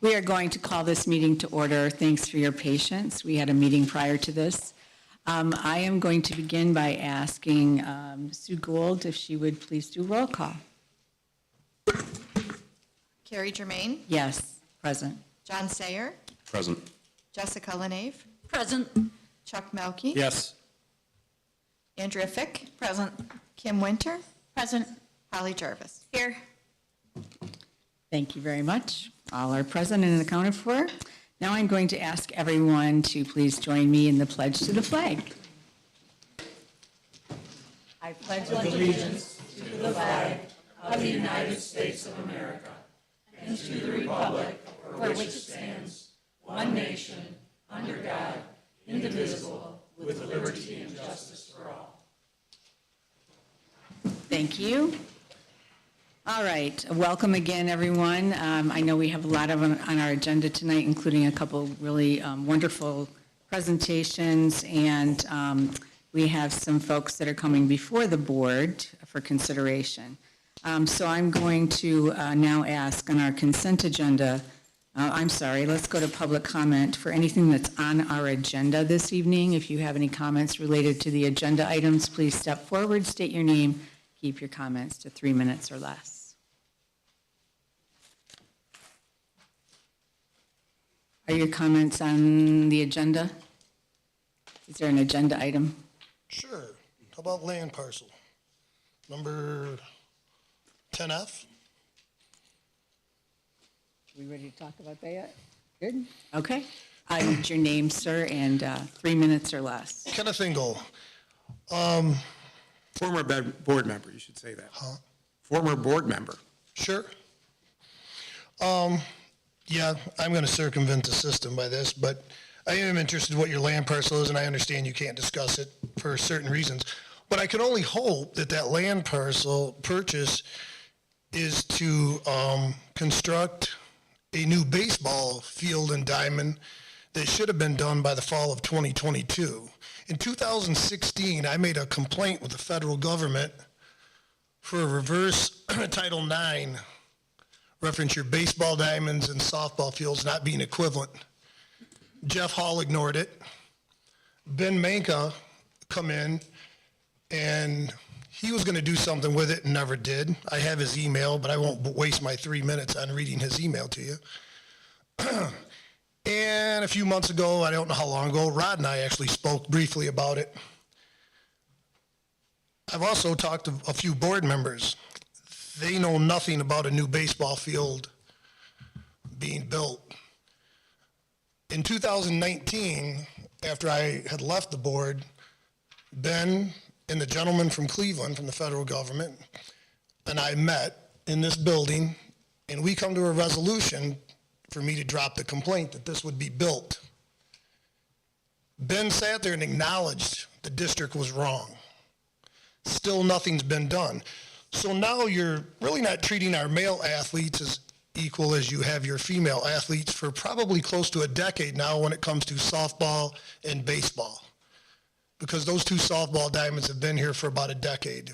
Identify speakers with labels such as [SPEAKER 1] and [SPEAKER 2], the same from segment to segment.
[SPEAKER 1] We are going to call this meeting to order. Thanks for your patience. We had a meeting prior to this. I am going to begin by asking Sue Gould if she would please do roll call.
[SPEAKER 2] Carrie Germain.
[SPEAKER 1] Yes, present.
[SPEAKER 2] John Sayer.
[SPEAKER 3] Present.
[SPEAKER 2] Jessica Lenave.
[SPEAKER 4] Present.
[SPEAKER 2] Chuck Melkey.
[SPEAKER 3] Yes.
[SPEAKER 2] Andrea Fick.
[SPEAKER 4] Present.
[SPEAKER 2] Kim Winter.
[SPEAKER 4] Present.
[SPEAKER 2] Holly Jarvis.
[SPEAKER 4] Here.
[SPEAKER 1] Thank you very much. All are present and accounted for. Now I'm going to ask everyone to please join me in the pledge to the flag. I pledge allegiance to the flag of the United States of America and to the republic for which it stands, one nation, under God, indivisible, with liberty and justice for all. Thank you. All right, welcome again, everyone. I know we have a lot on our agenda tonight, including a couple really wonderful presentations, and we have some folks that are coming before the board for consideration. So I'm going to now ask on our consent agenda, let's go to public comment for anything that's on our agenda this evening. If you have any comments related to the agenda items, please step forward, state your name, keep your comments to 3 minutes or less. Are your comments on the agenda? Is there an agenda item?
[SPEAKER 5] Sure. How about land parcel? Number 10F?
[SPEAKER 1] Are we ready to talk about that yet? Good. Okay. I need your name, sir, and 3 minutes or less.
[SPEAKER 5] Kenneth Engel.
[SPEAKER 3] Former board member, you should say that.
[SPEAKER 5] Huh?
[SPEAKER 3] Former board member.
[SPEAKER 5] Sure. Yeah, I'm going to circumvent the system by this, but I am interested in what your land parcel is, and I understand you can't discuss it for certain reasons. But I can only hope that that land parcel purchase is to construct a new baseball field in Diamond that should have been done by the fall of 2022. In 2016, I made a complaint with the federal government for a reverse Title IX, reference your baseball diamonds and softball fields not being equivalent. Jeff Hall ignored it. Ben Manka come in, and he was going to do something with it and never did. I have his email, but I won't waste my 3 minutes on reading his email to you. And a few months ago, I don't know how long ago, Rod and I actually spoke briefly about it. I've also talked to a few board members. They know nothing about a new baseball field being built. In 2019, after I had left the board, Ben and the gentleman from Cleveland, from the federal government, and I met in this building, and we come to a resolution for me to drop the complaint that this would be built. Ben sat there and acknowledged the district was wrong. Still nothing's been done. So now you're really not treating our male athletes as equal as you have your female athletes for probably close to a decade now when it comes to softball and baseball. Because those two softball diamonds have been here for about a decade,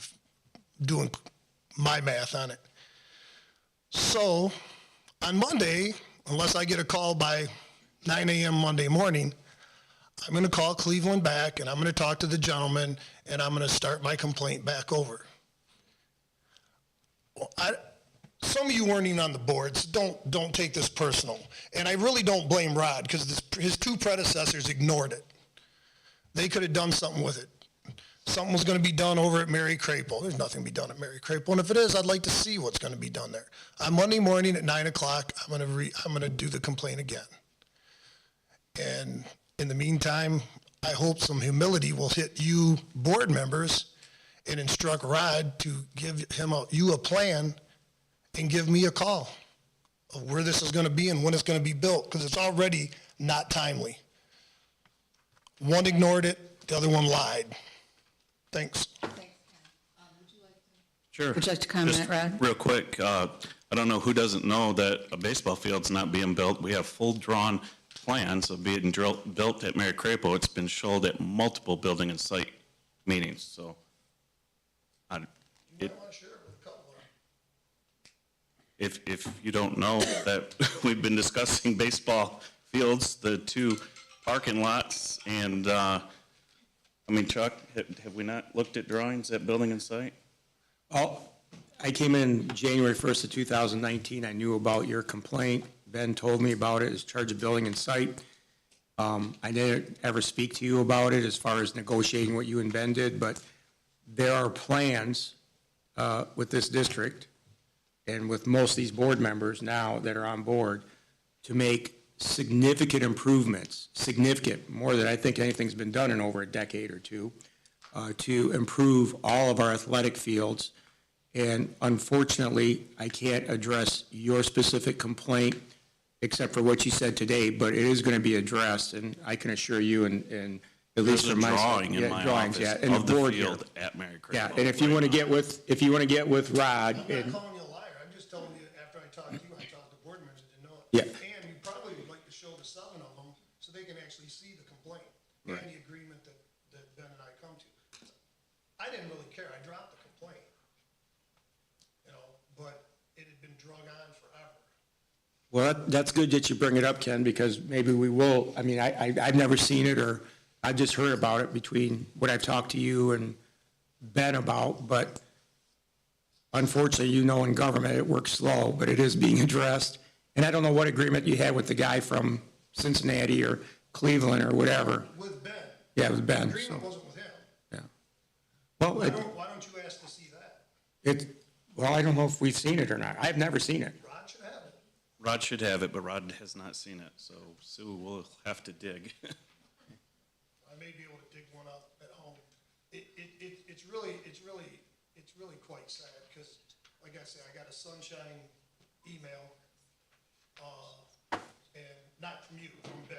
[SPEAKER 5] doing my math on it. So on Monday, unless I get a call by 9 a.m. Monday morning, I'm going to call Cleveland back and I'm going to talk to the gentleman and I'm going to start my complaint back over. Some of you weren't even on the boards. Don't take this personal. And I really don't blame Rod because his two predecessors ignored it. They could have done something with it. Something was going to be done over at Mary Crapel. There's nothing to be done at Mary Crapel. And if it is, I'd like to see what's going to be done there. On Monday morning at 9 o'clock, I'm going to do the complaint again. And in the meantime, I hope some humility will hit you board members and instruct Rod to give you a plan and give me a call of where this is going to be and when it's going to be built, because it's already not timely. One ignored it, the other one lied. Thanks.
[SPEAKER 3] Sure.
[SPEAKER 1] Would you like to comment,
[SPEAKER 3] Just
[SPEAKER 1] Rod?
[SPEAKER 3] real quick, I don't know who doesn't know that a baseball field's not being built. We have full drawn plans of being built at Mary Crapel. It's been showed at multiple building and site meetings, so. if you don't know that we've been discussing baseball fields, the two parking lots, and, Chuck, have we not looked at drawings at building and site?
[SPEAKER 4] Oh, I came in January 1st of 2019. I knew about your complaint. Ben told me about it as charge of building and site. I didn't ever speak to you about it as far as negotiating what you and Ben did, but there are plans with this district and with most of these board members now that are on board to make significant improvements, significant, more than I think anything's been done in over a decade or two, to improve all of our athletic fields. And unfortunately, I can't address your specific complaint except for what you said today, but it is going to be addressed, and I can assure you, and at least
[SPEAKER 3] There's a
[SPEAKER 4] from my
[SPEAKER 3] drawing in my
[SPEAKER 4] drawings,
[SPEAKER 3] office
[SPEAKER 4] and
[SPEAKER 3] of
[SPEAKER 4] the
[SPEAKER 3] the
[SPEAKER 4] board here.
[SPEAKER 3] field at Mary Crapo.
[SPEAKER 4] Yeah, and if you want to get with, Rod,
[SPEAKER 5] I'm
[SPEAKER 4] and,
[SPEAKER 5] not calling you a liar, I'm just telling you, after I talked to you, I talked to board members that didn't know it.
[SPEAKER 4] Yeah.
[SPEAKER 5] And you probably would like to show the 7 of them, so they can actually see the complaint and the agreement that Ben and I come to. I didn't really care, I dropped the complaint, but it had been drug on forever.
[SPEAKER 4] well, that's good that you bring it up, Ken, because maybe we will, I've never seen it, or I've just heard about it between what I've talked to you and Ben about, but unfortunately, in government, it works slow, but it is being addressed. And I don't know what agreement you had with the guy from Cincinnati or Cleveland or whatever.
[SPEAKER 5] With Ben.
[SPEAKER 4] Yeah, with Ben,
[SPEAKER 5] The agreement
[SPEAKER 4] so,
[SPEAKER 5] wasn't with him.
[SPEAKER 4] yeah. Well,
[SPEAKER 5] Why don't you ask to see that?
[SPEAKER 4] I don't know if we've seen it or not. I've never seen it.
[SPEAKER 5] Rod should have it.
[SPEAKER 3] Rod should have it, but Rod has not seen it, so Sue will have to dig.
[SPEAKER 5] I may be able to dig one up at home. It's really quite sad, because, like I said, I got a sunshine email, and not from you, from Ben,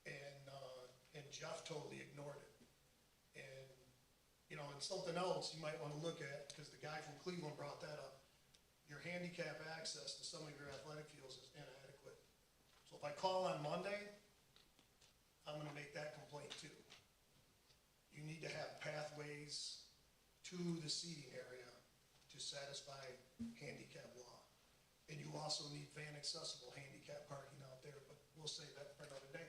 [SPEAKER 5] and Jeff totally ignored it. And, and something else you might want to look at, because the guy from Cleveland brought that up, your handicap access to some of your athletic fields is inadequate. So if I call on Monday, I'm gonna make that complaint too. You need to have pathways to the seating area to satisfy handicap law. And you also need van accessible handicap parking out there, but we'll save that for another day.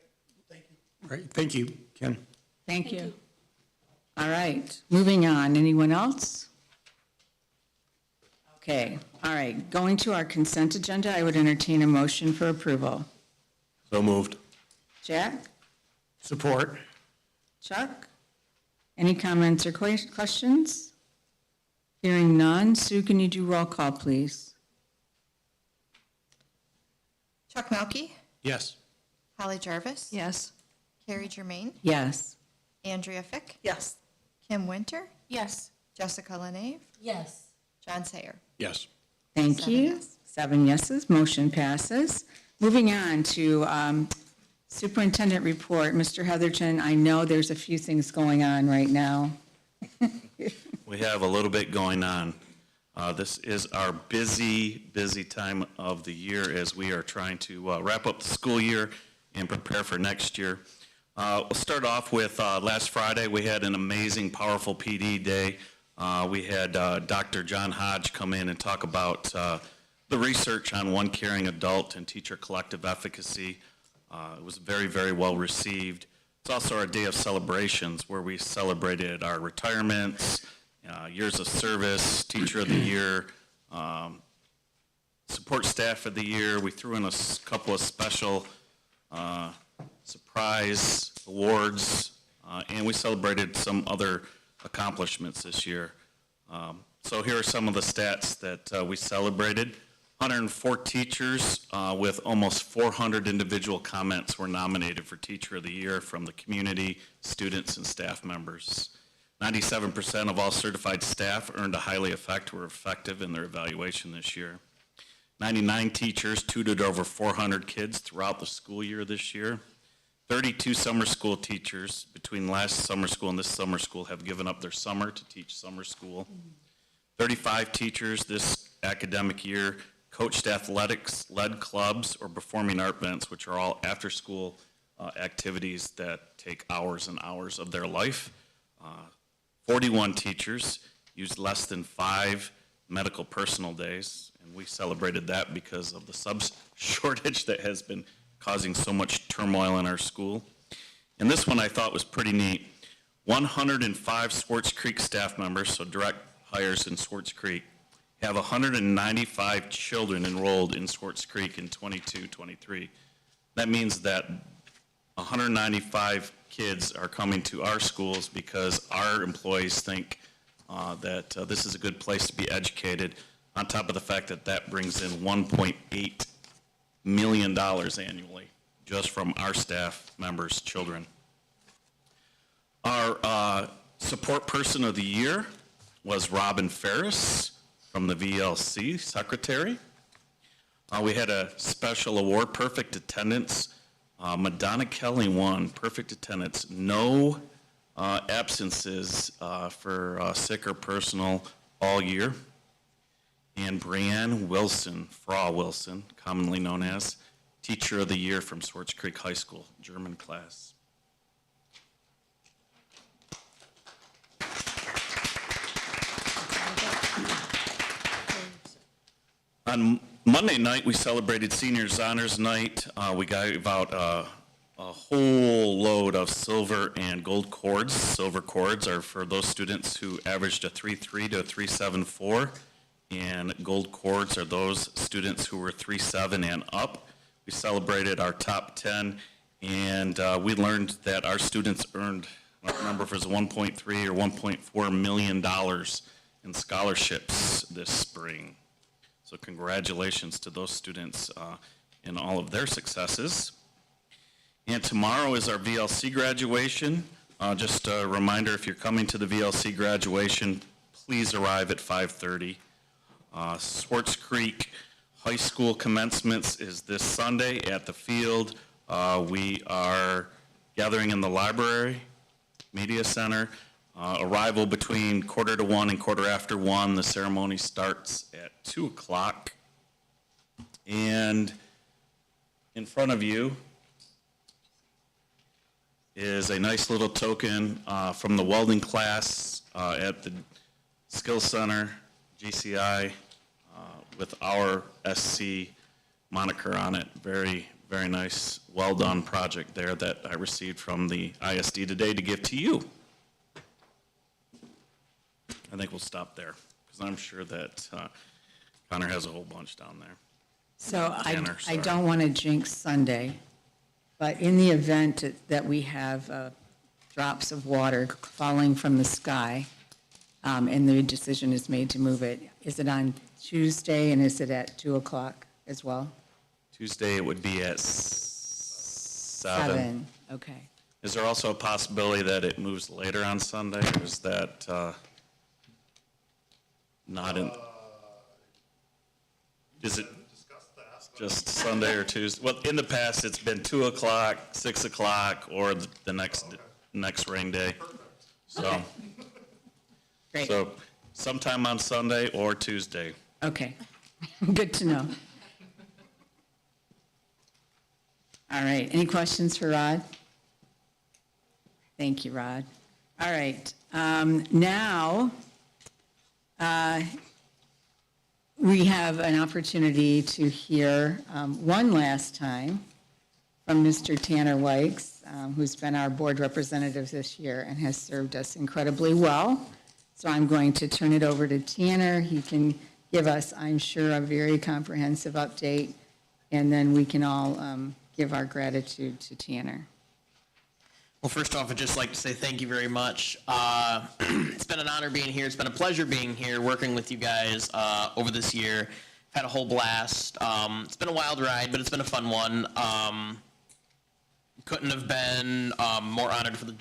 [SPEAKER 5] Thank you.
[SPEAKER 4] Right, thank you, Ken.
[SPEAKER 1] Thank you. All right, moving on. Anyone else? Okay, all right. Going to our consent agenda, I would entertain a motion for approval.
[SPEAKER 3] So moved.
[SPEAKER 1] Jack?
[SPEAKER 4] Support.
[SPEAKER 1] Chuck? Any comments or questions? Hearing none. Sue, can you do roll call, please?
[SPEAKER 2] Chuck Melkey,
[SPEAKER 4] Yes.
[SPEAKER 2] Holly Jarvis.
[SPEAKER 6] Yes.
[SPEAKER 2] Carrie Germain,
[SPEAKER 1] Yes.
[SPEAKER 2] Andrea Fick,
[SPEAKER 6] Yes.
[SPEAKER 2] Kim Winter,
[SPEAKER 6] Yes.
[SPEAKER 2] Jessica LeNave,
[SPEAKER 6] Yes.
[SPEAKER 2] John Sayer.
[SPEAKER 4] Yes.
[SPEAKER 1] Thank
[SPEAKER 2] 7
[SPEAKER 1] you.
[SPEAKER 2] yes.
[SPEAKER 1] 7 yeses, motion passes. Moving on to superintendent report. Mr. Heatherton, I know there's a few things going on right now.
[SPEAKER 3] We have a little bit going on. This is our busy time of the year as we are trying to wrap up the school year and prepare for next year. We'll start off with last Friday, we had an amazing, powerful PD day. We had Dr. John Hodge come in and talk about the research on one caring adult and teacher collective efficacy. It was very, very well received. It's also our day of celebrations where we celebrated our retirements, years of service, teacher of the year, support staff of the year. We threw in a couple of special surprise awards, and we celebrated some other accomplishments this year. So here are some of the stats that we celebrated. 104 teachers with almost 400 individual comments were nominated for Teacher of the Year from the community, students, and staff members. 97% of all certified staff earned a highly effective in their evaluation this year. 99 teachers tutored over 400 kids throughout the school year this year. 32 summer school teachers between last summer school and this summer school have given up their summer to teach summer school. 35 teachers this academic year coached athletics, led clubs, or performing art events, which are all after-school activities that take hours and hours of their life. 41 teachers used less than 5 medical personal days, And we celebrated that because of the subs shortage that has been causing so much turmoil in our school. And this one I thought was pretty neat. 105 Swartz Creek staff members, so direct hires in Swartz Creek, have 195 children enrolled in Swartz Creek in 22-23. That means that 195 kids are coming to our schools because our employees think that this is a good place to be educated, on top of the fact that that brings in $1.8 million annually just from our staff members' children. Our support person of the year was Robin Ferris from the VLC secretary. We had a special award, perfect attendance. Madonna Kelly won perfect attendance, no absences for sick or personal all year. And Brianne Wilson, Frau Wilson, commonly known as Teacher of the Year from Swartz Creek High School, German class. On Monday night, we celebrated Seniors Honors Night. We gave out a whole load of silver and gold cords. Silver cords are for those students who averaged a 3.3 to a 3.74, and gold cords are those students who were 3.7 and up. We celebrated our top 10, and we learned that our students earned, I don't remember if it was $1.3 or $1.4 million in scholarships this spring. So congratulations to those students in all of their successes. And tomorrow is our VLC graduation. Just a reminder, if you're coming to the VLC graduation, please arrive at 5:30. Swartz Creek High School commencements is this Sunday at the field. We are gathering in the library, media center. Arrival between 1:45 and 1:45. The ceremony starts at 2 o'clock. And in front of you is a nice little token from the welding class at the Skill Center, GCI, with our SC moniker on it. Very, very nice, well done project there that I received from the ISD today to give to you. I think we'll stop there, because I'm sure that Connor has a whole bunch down there.
[SPEAKER 1] So
[SPEAKER 3] Tanner,
[SPEAKER 1] I
[SPEAKER 3] sorry.
[SPEAKER 1] don't want to jinx Sunday, but in the event that we have drops of water falling from the sky, and the decision is made to move it, is it on Tuesday, and is it at 2 o'clock as well?
[SPEAKER 3] Tuesday, it would be at 7.
[SPEAKER 1] Okay.
[SPEAKER 3] Is there also a possibility that it moves later on Sunday, or is that not in? Is it just Sunday or Tuesday? Well, in the past, it's been 2 o'clock, 6 o'clock, or the next rain day. So,
[SPEAKER 1] Great.
[SPEAKER 3] so sometime on Sunday or Tuesday.
[SPEAKER 1] Okay. Good to know. All right. Any questions for Rod? Thank you, Rod. All right. Now, we have an opportunity to hear one last time from Mr. Tanner Wykes, who's been our board representative this year and has served us incredibly well. So I'm going to turn it over to Tanner. He can give us, I'm sure, a very comprehensive update, and then we can all give our gratitude to Tanner.
[SPEAKER 6] Well, first off, I'd just like to say thank you very much. It's been an honor being here. It's been a pleasure being here, working with you guys over this year. I've had a whole blast. It's been a wild ride, but it's been a fun one. Couldn't have been more honored for the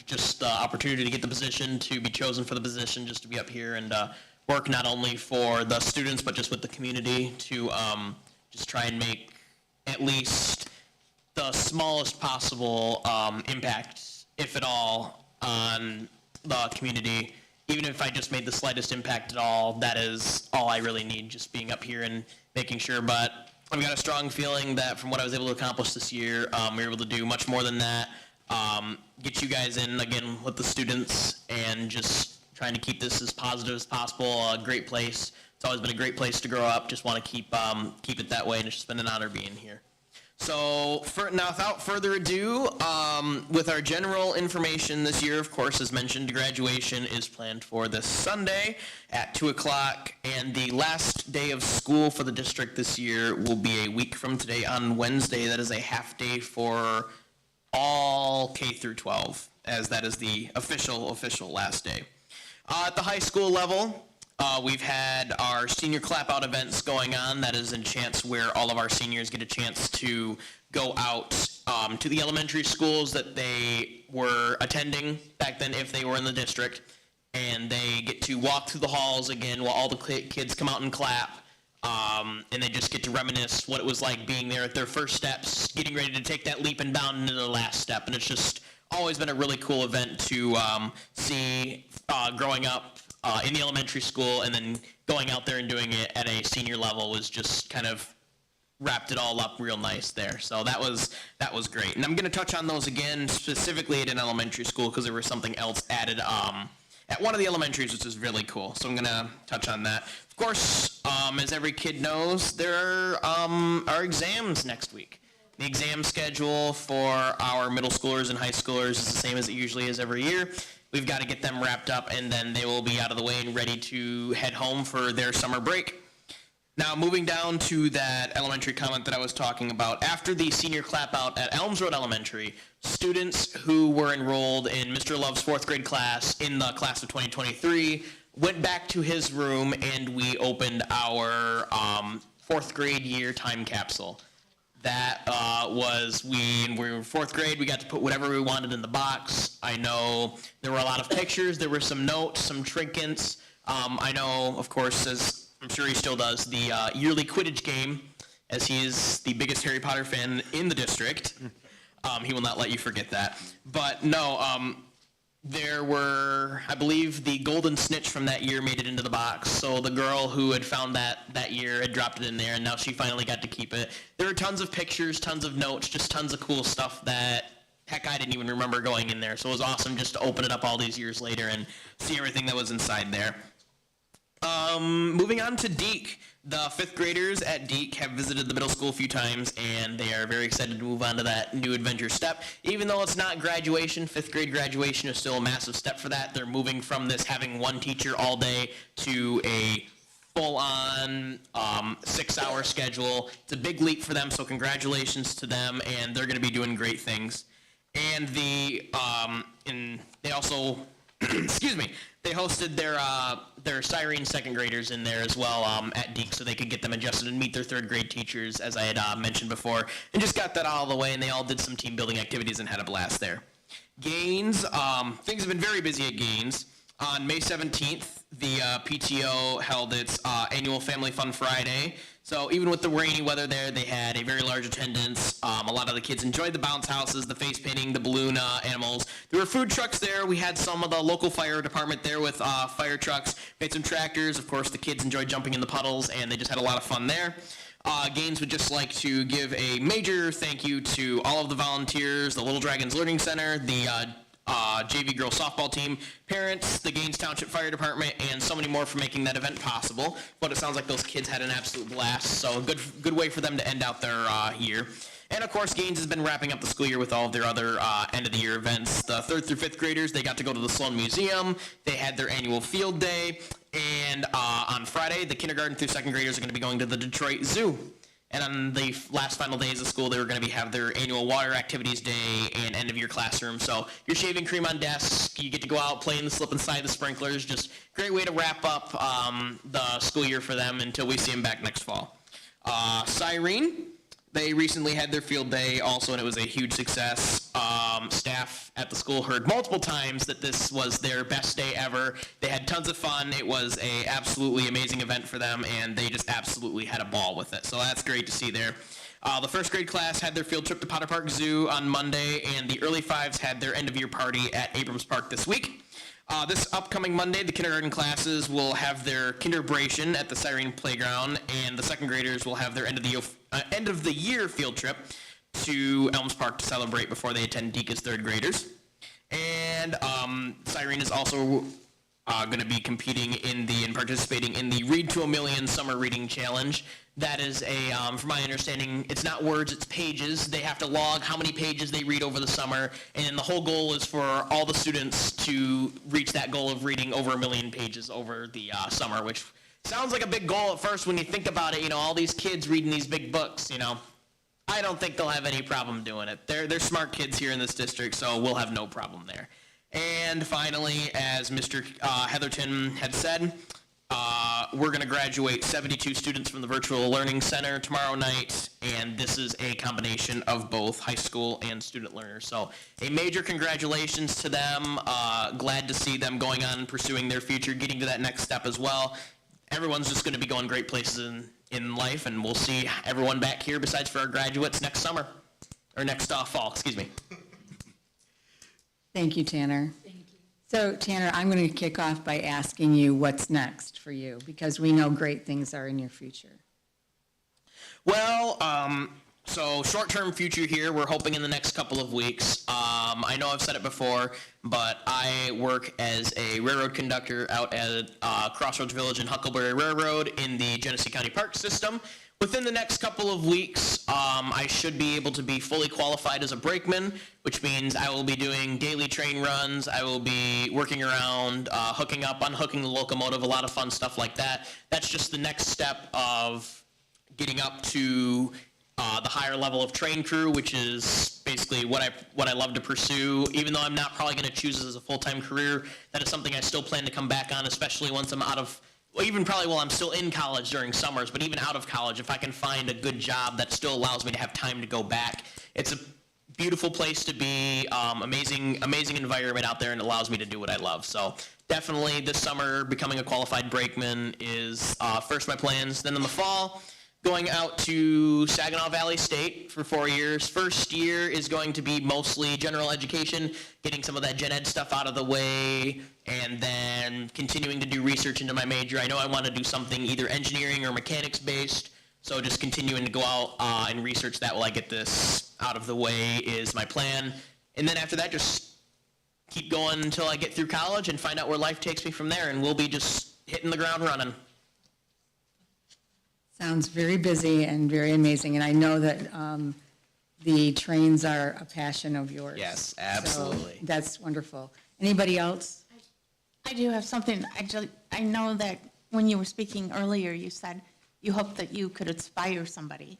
[SPEAKER 6] opportunity to get the position, to be chosen for the position, just to be up here and work not only for the students, but just with the community to just try and make at least the smallest possible impact, if at all, on the community. Even if I just made the slightest impact at all, that is all I really need, just being up here and making sure. But I've got a strong feeling that from what I was able to accomplish this year, we were able to do much more than that. Get you guys in again with the students and just trying to keep this as positive as possible. A great place. It's always been a great place to grow up. Just want to keep it that way, and it's just been an honor being here. So now, without further ado, with our general information this year, of course, as mentioned, graduation is planned for this Sunday at 2 o'clock, and the last day of school for the district this year will be a week from today on Wednesday. That is a half day for all K through 12, as that is the official last day. At the high school level, we've had our senior clap out events going on. That is a chance where all of our seniors get a chance to go out to the elementary schools that they were attending back then if they were in the district. And they get to walk through the halls again while all the kids come out and clap. And they just get to reminisce what it was like being there at their first steps, getting ready to take that leap and bound into the last step. And it's just always been a really cool event to see growing up in the elementary school, and then going out there and doing it at a senior level was just kind of wrapped it all up real nice there. So that was great. And I'm going to touch on those again, specifically at an elementary school, because there was something else added at one of the elementaries, which is really cool. So I'm going to touch on that. Of course, as every kid knows, there are exams next week. The exam schedule for our middle schoolers and high schoolers is the same as it usually is every year. We've got to get them wrapped up, and then they will be out of the way and ready to head home for their summer break. Now, moving down to that elementary comment that I was talking about, after the senior clap out at Elms Road Elementary, students who were enrolled in Mr. Love's fourth grade class in the class of 2023 went back to his room, and we opened our fourth grade year time capsule. That was, when we were in fourth grade, we got to put whatever we wanted in the box. I know there were a lot of pictures, there were some notes, some trinkets. I know, of course, as I'm sure he still does, the yearly Quidditch game, as he is the biggest Harry Potter fan in the district. He will not let you forget that. But no, there were, I believe, the golden snitch from that year made it into the box. So the girl who had found that year had dropped it in there, and now she finally got to keep it. There were tons of pictures, tons of notes, just tons of cool stuff that, heck, I didn't even remember going in there. So it was awesome just to open it up all these years later and see everything that was inside there. Moving on to Deke. The fifth graders at Deke have visited the middle school a few times, and they are very excited to move on to that new adventure step. Even though it's not graduation, fifth grade graduation is still a massive step for that. They're moving from this having one teacher all day to a full-on 6-hour schedule. It's a big leap for them, so congratulations to them, and they're going to be doing great things. And they also, excuse me, they hosted their Siren second graders in there as well at Deke, so they could get them adjusted and meet their third grade teachers, as I had mentioned before, and just got that out of the way, and they all did some team building activities and had a blast there. Gaines, things have been very busy at Gaines. On May 17th, the PTO held its annual Family Fun Friday. So even with the rainy weather there, they had a very large attendance. A lot of the kids enjoyed the bounce houses, the face painting, the balloon animals. There were food trucks there. We had some of the local fire department there with fire trucks. We had some tractors. Of course, the kids enjoyed jumping in the puddles, and they just had a lot of fun there. Gaines would just like to give a major thank you to all of the volunteers, the Little Dragons Learning Center, the JV girls softball team, parents, the Gaines Township Fire Department, and so many more for making that event possible. But it sounds like those kids had an absolute blast, so a good way for them to end out their year. And of course, Gaines has been wrapping up the school year with all of their other end-of-the-year events. The 3rd through 5th graders, they got to go to the Sloan Museum. They had their annual field day. And on Friday, the kindergarten through 2nd graders are going to be going to the Detroit Zoo. And on the last final days of school, they were going to have their annual water activities day and end-of-year classroom. So you're shaving cream on desk. You get to go out, play in the slip inside the sprinklers. Just great way to wrap up the school year for them until we see them back next fall. Cyrene, they recently had their field day also, and it was a huge success. Staff at the school heard multiple times that this was their best day ever. They had tons of fun. It was a absolutely amazing event for them, and they just absolutely had a ball with it. So that's great to see there. The 1st grade class had their field trip to Potter Park Zoo on Monday, and the early 5s had their end-of-year party at Abrams Park this week. This upcoming Monday, the kindergarten classes will have their kinderbration at the Cyrene Playground, and the 2nd graders will have their end of the year field trip to Elms Park to celebrate before they attend Deke as 3rd graders. And Cyrene is also going to be competing and participating in the Read to a Million Summer Reading Challenge. That is from my understanding, it's not words, it's pages. They have to log how many pages they read over the summer, and the whole goal is for all the students to reach that goal of reading over 1 million pages over the summer, which sounds like a big goal at first when you think about it. All these kids reading these big books, I don't think they'll have any problem doing it. They're smart kids here in this district, so we'll have no problem there. And finally, as Mr. Heatherton had said, we're going to graduate 72 students from the Virtual Learning Center tomorrow night, and this is a combination of both high school and student learners. So a major congratulations to them. Glad to see them going on and pursuing their future, getting to that next step as well. Everyone's just going to be going great places in life, and we'll see everyone back here besides for our graduates next summer, or next fall, excuse me.
[SPEAKER 1] Thank you, Tanner. Thank you. So, Tanner, I'm going to kick off by asking you what's next for you, because we know great things are in your future.
[SPEAKER 6] Well, so short-term future here, we're hoping in the next couple of weeks. I know I've said it before, but I work as a railroad conductor out at Crossroads Village and Huckleberry Railroad in the Genesee County Park System. Within the next couple of weeks, I should be able to be fully qualified as a brakeman, which means I will be doing daily train runs. I will be working around, hooking up, unhooking the locomotive, a lot of fun stuff like that. That's just the next step of getting up to the higher level of train crew, which is basically what I love to pursue. Even though I'm not probably going to choose this as a full-time career, that is something I still plan to come back on, especially once I'm out of, well, even probably while I'm still in college during summers, but even out of college, if I can find a good job that still allows me to have time to go back. It's a beautiful place to be, amazing environment out there, and it allows me to do what I love. So definitely this summer, becoming a qualified brakeman is first my plans. Then in the fall, going out to Saginaw Valley State for 4 years. First year is going to be mostly general education, getting some of that gen ed stuff out of the way, and then continuing to do research into my major. I know I want to do something either engineering or mechanics based, so just continuing to go out and research that while I get this out of the way is my plan. And then after that, just keep going until I get through college and find out where life takes me from there, and we'll be just hitting the ground running.
[SPEAKER 1] Sounds very busy and very amazing, and I know that the trains are a passion of yours.
[SPEAKER 6] Yes, absolutely.
[SPEAKER 1] So that's wonderful. Anybody else?
[SPEAKER 7] I do have something. I know that when you were speaking earlier, you said you hoped that you could inspire somebody.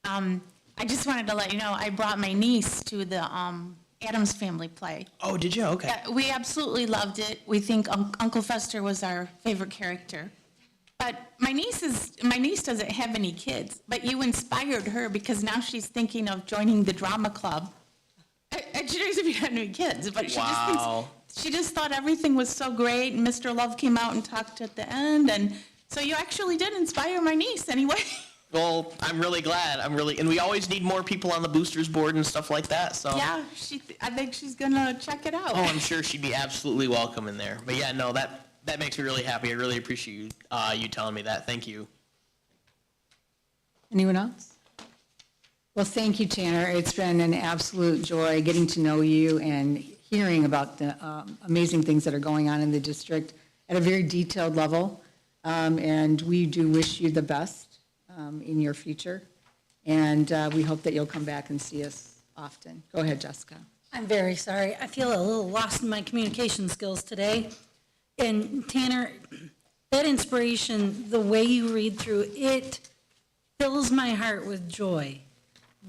[SPEAKER 7] I just wanted to let you know, I brought my niece to the Addams Family play.
[SPEAKER 6] Oh, did you? Okay.
[SPEAKER 7] Yeah, we absolutely loved it. We think Uncle Fester was our favorite character. But my niece doesn't have any kids, but you inspired her because now she's thinking of joining the drama club. And she doesn't even have any kids, but she just thought everything was so great, and Mr. Love came out and talked at the end, and so you actually did inspire my niece anyway.
[SPEAKER 6] Well, I'm really glad. And we always need more people on the boosters board and stuff like that. So
[SPEAKER 7] Yeah, I think she's gonna check it out.
[SPEAKER 6] Oh, I'm sure she'd be absolutely welcome in there. But yeah, no, that makes me really happy. I really appreciate you telling me that. Thank you.
[SPEAKER 1] Anyone else? Well, thank you, Tanner. It's been an absolute joy getting to know you and hearing about the amazing things that are going on in the district at a very detailed level. And we do wish you the best in your future. And we hope that you'll come back and see us often. Go ahead, Jessica.
[SPEAKER 8] I'm very sorry. I feel a little lost in my communication skills today. And Tanner, that inspiration, the way you read through it, fills my heart with joy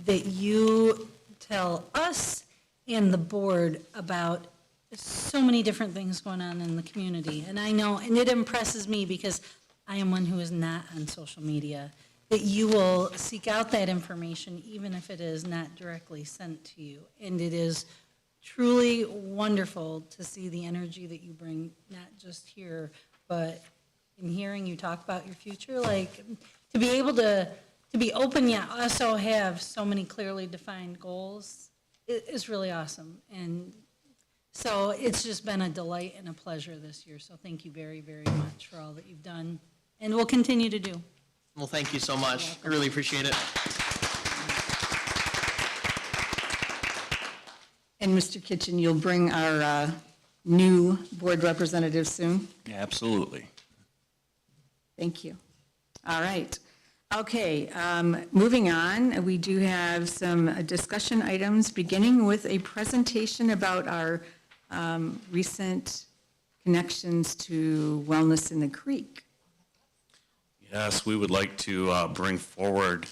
[SPEAKER 8] that you tell us and the board about so many different things going on in the community. And I know, and it impresses me because I am one who is not on social media, that you will seek out that information even if it is not directly sent to you. And it is truly wonderful to see the energy that you bring, not just here, but in hearing you talk about your future, like to be able to be open yet also have so many clearly defined goals is really awesome. And so it's just been a delight and a pleasure this year. So thank you very, very much for all that you've done and will continue to do.
[SPEAKER 6] Well, thank you so much. I really appreciate it.
[SPEAKER 1] And Mr. Kitchen, you'll bring our new board representative soon.
[SPEAKER 3] Yeah, absolutely.
[SPEAKER 1] Thank you. All right. Okay, moving on, we do have some discussion items, beginning with a presentation about our recent connections to Wellness in the Creek.
[SPEAKER 3] Yes, we would like to bring forward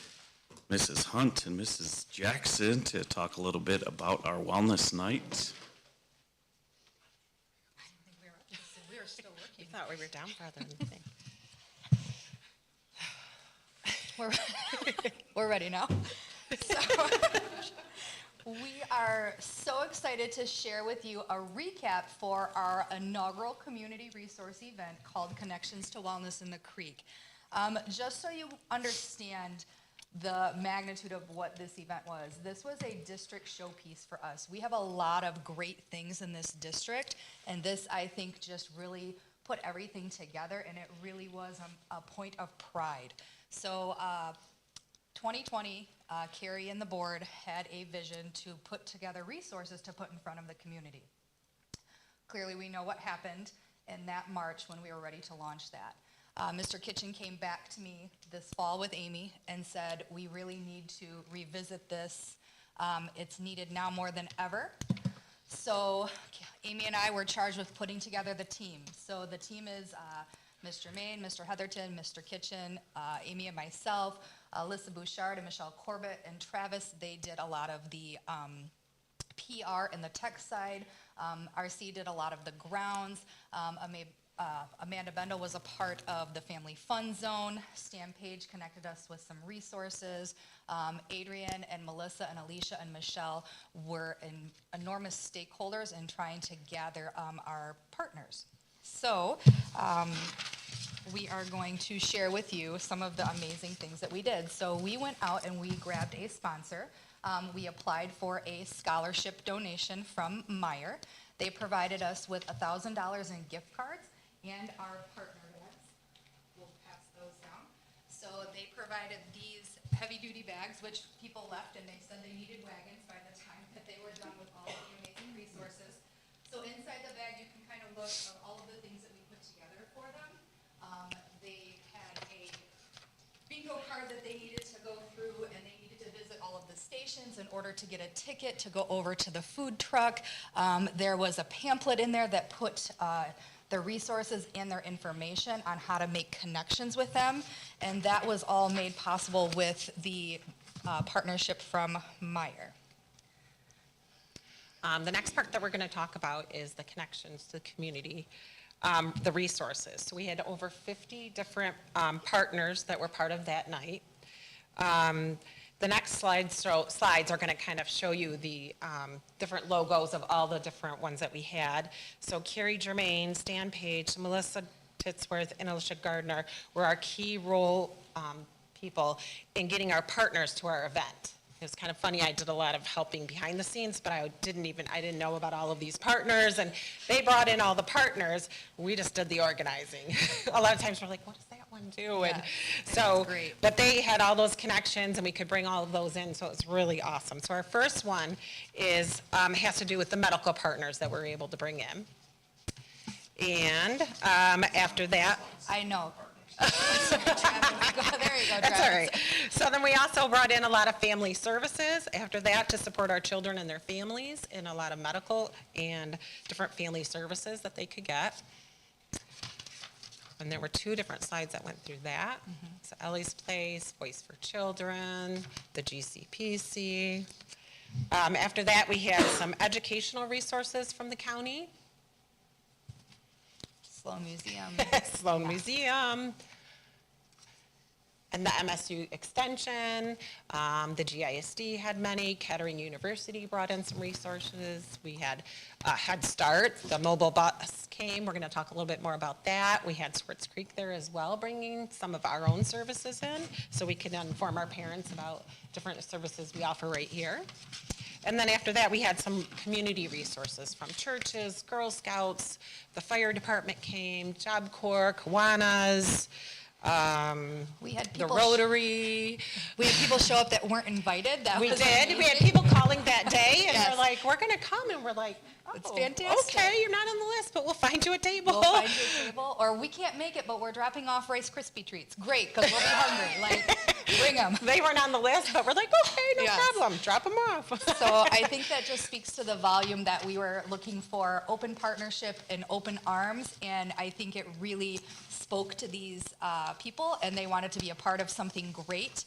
[SPEAKER 3] Mrs. Hunt and Mrs. Jackson to talk a little bit about our wellness night.
[SPEAKER 9] We thought we were down farther than you think.
[SPEAKER 2] We're ready now. So, we are so excited to share with you a recap for our inaugural community resource event called Connections to Wellness in the Creek. Just so you understand the magnitude of what this event was, this was a district showpiece for us. We have a lot of great things in this district, and this, I think, just really put everything together, and it really was a point of pride. So 2020, Carrie and the board had a vision to put together resources to put in front of the community. Clearly, we know what happened in that March when we were ready to launch that. Mr. Kitchen came back to me this fall with Amy and said, we really need to revisit this. It's needed now more than ever. So Amy and I were charged with putting together the team. So the team is Mr. Main, Mr. Heatherton, Mr. Kitchen, Amy and myself, Alyssa Bouchard and Michelle Corbett and Travis. They did a lot of the PR and the tech side. RC did a lot of the grounds. Amanda Bendel was a part of the Family Fun Zone. Stan Page connected us with some resources. Adrian and Melissa and Alicia and Michelle were enormous stakeholders in trying to gather our partners. So we are going to share with you some of the amazing things that we did. So we went out and we grabbed a sponsor. We applied for a scholarship donation from Meyer. They provided us with $1,000 in gift cards and our partner bags. We'll pass those down. So they provided these heavy-duty bags, which people left, and they said they needed wagons by the time that they were done with all of the amazing resources. So inside the bag, you can kind of look at all of the things that we put together for them. They had a bingo card that they needed to go through, and they needed to visit all of the stations in order to get a ticket to go over to the food truck. There was a pamphlet in there that put their resources and their information on how to make connections with them, and that was all made possible with the partnership from Meyer.
[SPEAKER 9] The next part that we're going to talk about is the connections to the community, the resources. So we had over 50 different partners that were part of that night. The next slides are going to kind of show you the different logos of all the different ones that we had. So Carrie Germain, Stan Page, Melissa Titsworth, and Alicia Gardner were our key role people in getting our partners to our event. It was kind of funny, I did a lot of helping behind the scenes, but I didn't know about all of these partners, and they brought in all the partners. We just did the organizing. A lot of times we're like, what does that one do? And so,
[SPEAKER 2] great.
[SPEAKER 9] but they had all those connections, and we could bring all of those in, so it's really awesome. So our first one is has to do with the medical partners that we're able to bring in. And after that,
[SPEAKER 2] I know. There you go,
[SPEAKER 9] that's all
[SPEAKER 2] Travis.
[SPEAKER 9] right. So then we also brought in a lot of family services after that to support our children and their families, and a lot of medical and different family services that they could get. And there were 2 different slides that went through that. So Ellie's Place, Voice for Children, the GCPC. After that, we had some educational resources from the county.
[SPEAKER 2] Sloan Museum.
[SPEAKER 9] Sloan Museum, and the MSU Extension, the GISD had many, Kettering University brought in some resources, we had Head Start, the mobile bus came, we're going to talk a little bit more about that. We had Swartz Creek there as well, bringing some of our own services in, so we can inform our parents about different services we offer right here. And then after that, we had some community resources from churches, Girl Scouts, the fire department came, Job Corps, Kiwanis,
[SPEAKER 2] We had
[SPEAKER 9] the
[SPEAKER 2] people,
[SPEAKER 9] Rotary.
[SPEAKER 2] we had people show up that weren't invited. That
[SPEAKER 9] We
[SPEAKER 2] was
[SPEAKER 9] did. We had
[SPEAKER 2] amazing.
[SPEAKER 9] people calling that day, and
[SPEAKER 2] Yes.
[SPEAKER 9] they're like, "We're gonna come," and we're like, "Oh,
[SPEAKER 2] It's fantastic.
[SPEAKER 9] Okay, you're not on the list, but we'll find you a table."
[SPEAKER 2] We'll find you a table, or we can't make it, but we're dropping off Rice Krispie treats. Great, because we'll be hungry. Like, bring them.
[SPEAKER 9] They weren't on the list, but we're like, "Okay, no
[SPEAKER 2] Yes.
[SPEAKER 9] problem. Drop them off."
[SPEAKER 2] So I think that just speaks to the volume that we were looking for, open partnership and open arms, and I think it really spoke to these people, and they wanted to be a part of something great.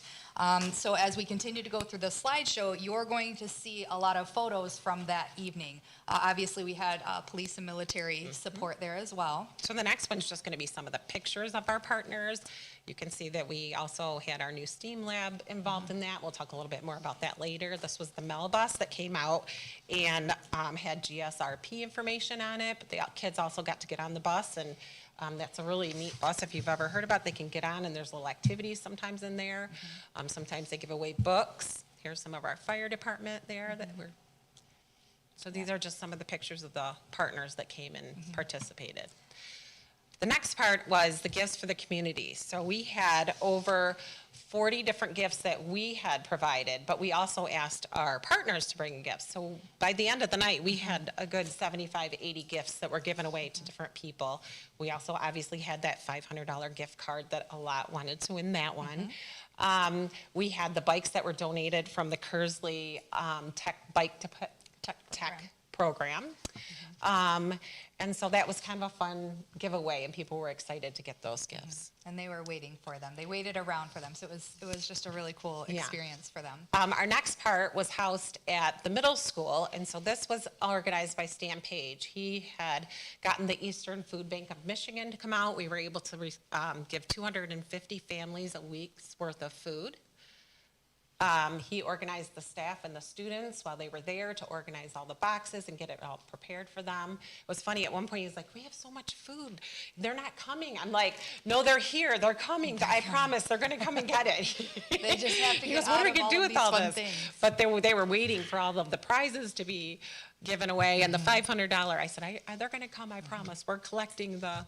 [SPEAKER 2] So as we continue to go through the slideshow, you're going to see a lot of photos from that evening. Obviously, we had police and military support there as well.
[SPEAKER 9] So the next one's just going to be some of the pictures of our partners. You can see that we also had our new STEAM lab involved in that. We'll talk a little bit more about that later. This was the Mel bus that came out and had GSRP information on it, but the kids also got to get on the bus, and that's a really neat bus. If you've ever heard about it, they can get on, and there's little activities sometimes in there. Sometimes they give away books. Here's some of our fire department there that were. So these are just some of the pictures of the partners that came and participated. The next part was the gifts for the community. So we had over 40 different gifts that we had provided, but we also asked our partners to bring gifts. So by the end of the night, we had a good 75, 80 gifts that were given away to different people. We also obviously had that $500 gift card that a lot wanted to win that one. We had the bikes that were donated from the Kersley Tech program. And so that was kind of a fun giveaway, and people were excited to get those gifts.
[SPEAKER 2] And they were waiting for them. They waited around for them, so it was just a really cool
[SPEAKER 9] Yeah.
[SPEAKER 2] experience for them.
[SPEAKER 9] Our next part was housed at the middle school, and so this was organized by Stan Page. He had gotten the Eastern Food Bank of Michigan to come out. We were able to give 250 families a week's worth of food. He organized the staff and the students while they were there to organize all the boxes and get it all prepared for them. It was funny, at one point he's like, "We have so much food, they're not coming." I'm like, "No, they're here, they're coming, I promise, they're gonna come and get it."
[SPEAKER 2] They just have to
[SPEAKER 9] He
[SPEAKER 2] get
[SPEAKER 9] goes, "What
[SPEAKER 2] out
[SPEAKER 9] are we
[SPEAKER 2] of
[SPEAKER 9] gonna
[SPEAKER 2] all
[SPEAKER 9] do
[SPEAKER 2] of
[SPEAKER 9] with
[SPEAKER 2] these
[SPEAKER 9] all
[SPEAKER 2] fun
[SPEAKER 9] this?"
[SPEAKER 2] things.
[SPEAKER 9] But they were waiting for all of the prizes to be given away, and the $500, I said, they're gonna come, I promise. We're collecting the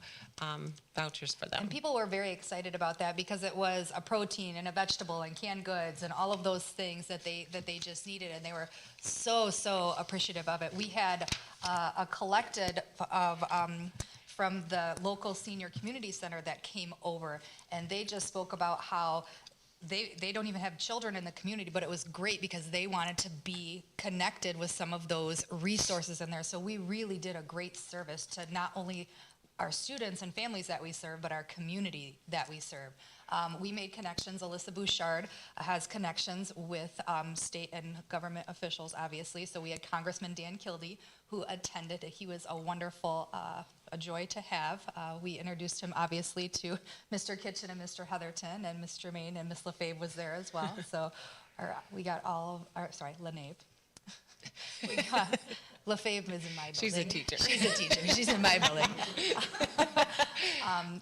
[SPEAKER 9] vouchers for them.
[SPEAKER 2] And people were very excited about that because it was a protein and a vegetable and canned goods and all of those things that they just needed, and they were so appreciative of it. We had a collected of from the local senior community center that came over, and they just spoke about how they don't even have children in the community, but it was great because they wanted to be connected with some of those resources in there. So we really did a great service to not only our students and families that we serve, but our community that we serve. We made connections. Alyssa Bouchard has connections with state and government officials, obviously. So we had Congressman Dan Kildee, who attended. He was a wonderful, a joy to have. We introduced him, obviously, to Mr. Kitchen and Mr. Heatherton, and Ms. Germain and Ms. LaFave was there as well. So we got LaNave. LaFave is in my building.
[SPEAKER 9] She's a teacher.
[SPEAKER 2] She's a teacher. She's in my building.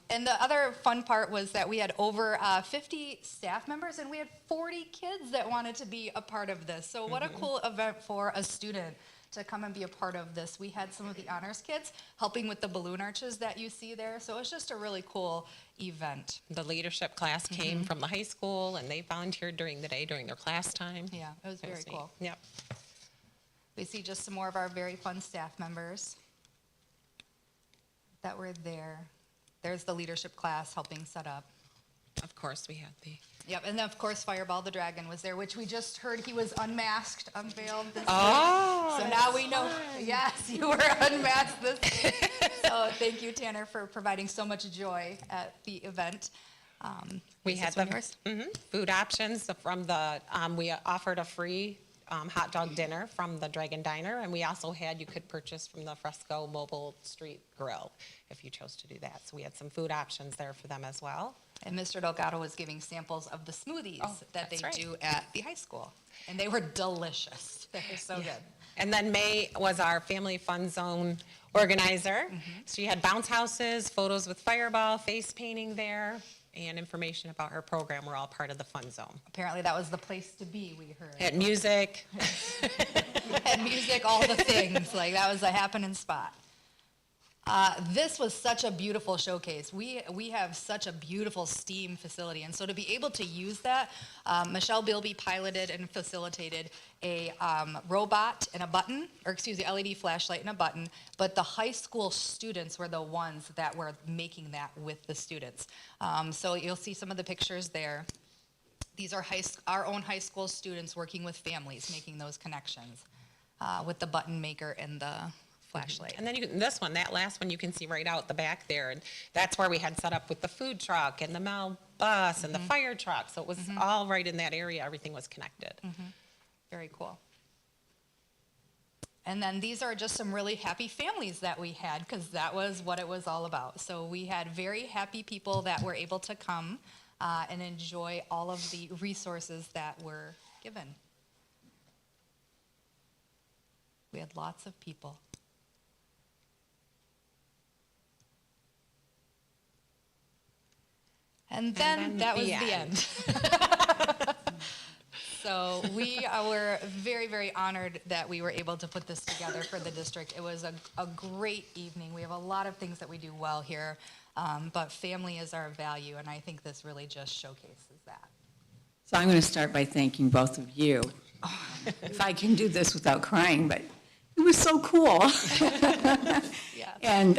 [SPEAKER 2] And the other fun part was that we had over 50 staff members, and we had 40 kids that wanted to be a part of this. So what a cool event for a student to come and be a part of this. We had some of the honors kids helping with the balloon arches that you see there. So it was just a really cool event.
[SPEAKER 9] The leadership class came from the high school, and they volunteered during the day, during their class time.
[SPEAKER 2] Yeah, it was very
[SPEAKER 9] neat.
[SPEAKER 2] cool.
[SPEAKER 9] Yep.
[SPEAKER 2] We see just some more of our very fun staff members that were there. There's the leadership class helping set up.
[SPEAKER 9] Of course, we had the.
[SPEAKER 2] Yep, and then of course Fireball the Dragon was there, which we just heard he was unmasked, unveiled this
[SPEAKER 9] Oh,
[SPEAKER 2] week. So now we know, yes, you were unmasked this week. So thank you, Tanner, for providing so much joy at the event.
[SPEAKER 9] We
[SPEAKER 2] Is
[SPEAKER 9] had
[SPEAKER 2] this one
[SPEAKER 9] the
[SPEAKER 2] yours?
[SPEAKER 9] food options from the, we offered a free hot dog dinner from the Dragon Diner, and we also had, you could purchase from the Fresco Mobile Street Grill if you chose to do that. So we had some food options there for them as well.
[SPEAKER 2] And Mr. Delgado was giving samples of the smoothies that they
[SPEAKER 9] that's right.
[SPEAKER 2] do at the high school. And they were delicious. They were so good.
[SPEAKER 9] And then May was our Family Fun Zone organizer. She had bounce houses, photos with Fireball, face painting there, and information about her program. We're all part of the Fun Zone.
[SPEAKER 2] Apparently that was the place to be, we heard.
[SPEAKER 9] Had music.
[SPEAKER 2] Had music, all the things. Like that was a happening spot. This was such a beautiful showcase. We have such a beautiful STEAM facility, and so to be able to use that, Michelle Bilby piloted and facilitated a robot and a button, or excuse me, LED flashlight and a button, but the high school students were the ones that were making that with the students. So you'll see some of the pictures there. These are our own high school students working with families, making those connections with the button maker and the flashlight.
[SPEAKER 9] And then this one, that last one, you can see right out the back there, and that's where we had set up with the food truck and the Mel bus and the fire truck. So it was all right in that area. Everything was connected.
[SPEAKER 2] Very cool. And then these are just some really happy families that we had, because that was what it was all about. So we had very happy people that were able to come and enjoy all of the resources that were given. We had lots of people. And then that was the end. So we were very, very honored that we were able to put this together for the district. It was a great evening. We have a lot of things that we do well here, but family is our value, and I think this really just showcases that.
[SPEAKER 1] So I'm going to start by thanking both of you. If I can do this without crying, but it was so cool.
[SPEAKER 2] Yes.
[SPEAKER 1] And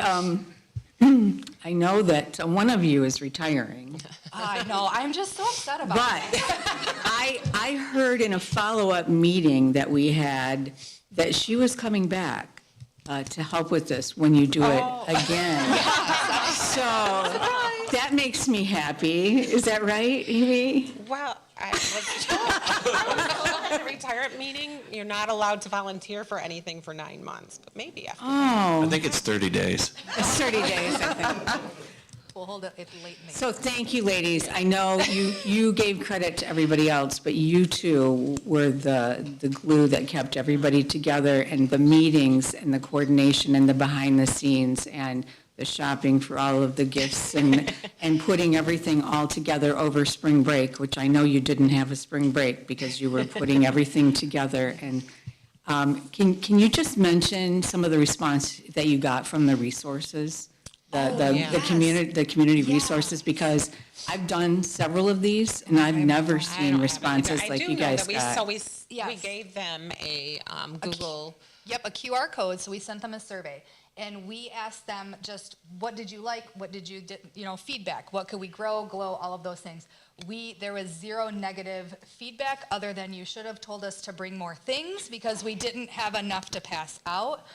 [SPEAKER 1] I know that one of you is retiring,
[SPEAKER 2] I know, I'm just so upset about
[SPEAKER 1] but
[SPEAKER 2] that.
[SPEAKER 1] I heard in a follow-up meeting that we had that she was coming back to help with this when you do it again. So that makes me happy. Is that right, Amy?
[SPEAKER 9] Well, I was told at a retirement meeting, you're not allowed to volunteer for anything for 9 months, but maybe after.
[SPEAKER 3] I
[SPEAKER 1] Oh,
[SPEAKER 3] think it's 30 days.
[SPEAKER 1] it's 30 days, I think.
[SPEAKER 2] We'll hold it late in the
[SPEAKER 1] So thank you, ladies. I know you gave credit to everybody else, but you two were the glue that kept everybody together, and the meetings and the coordination and the behind the scenes and the shopping for all of the gifts and putting everything all together over spring break, which I know you didn't have a spring break because you were putting everything together. And can you just mention some of the response that you got from the resources? The community resources, because I've done several of these and I've never seen responses like you guys got.
[SPEAKER 9] So we
[SPEAKER 2] Yes.
[SPEAKER 9] gave them a Google.
[SPEAKER 2] Yep, a QR code, so we sent them a survey. And we asked them just, what did you like? What did you, feedback? What could we grow, glow, all of those things. There was zero negative feedback other than you should have told us to bring more things because we didn't have enough to pass out.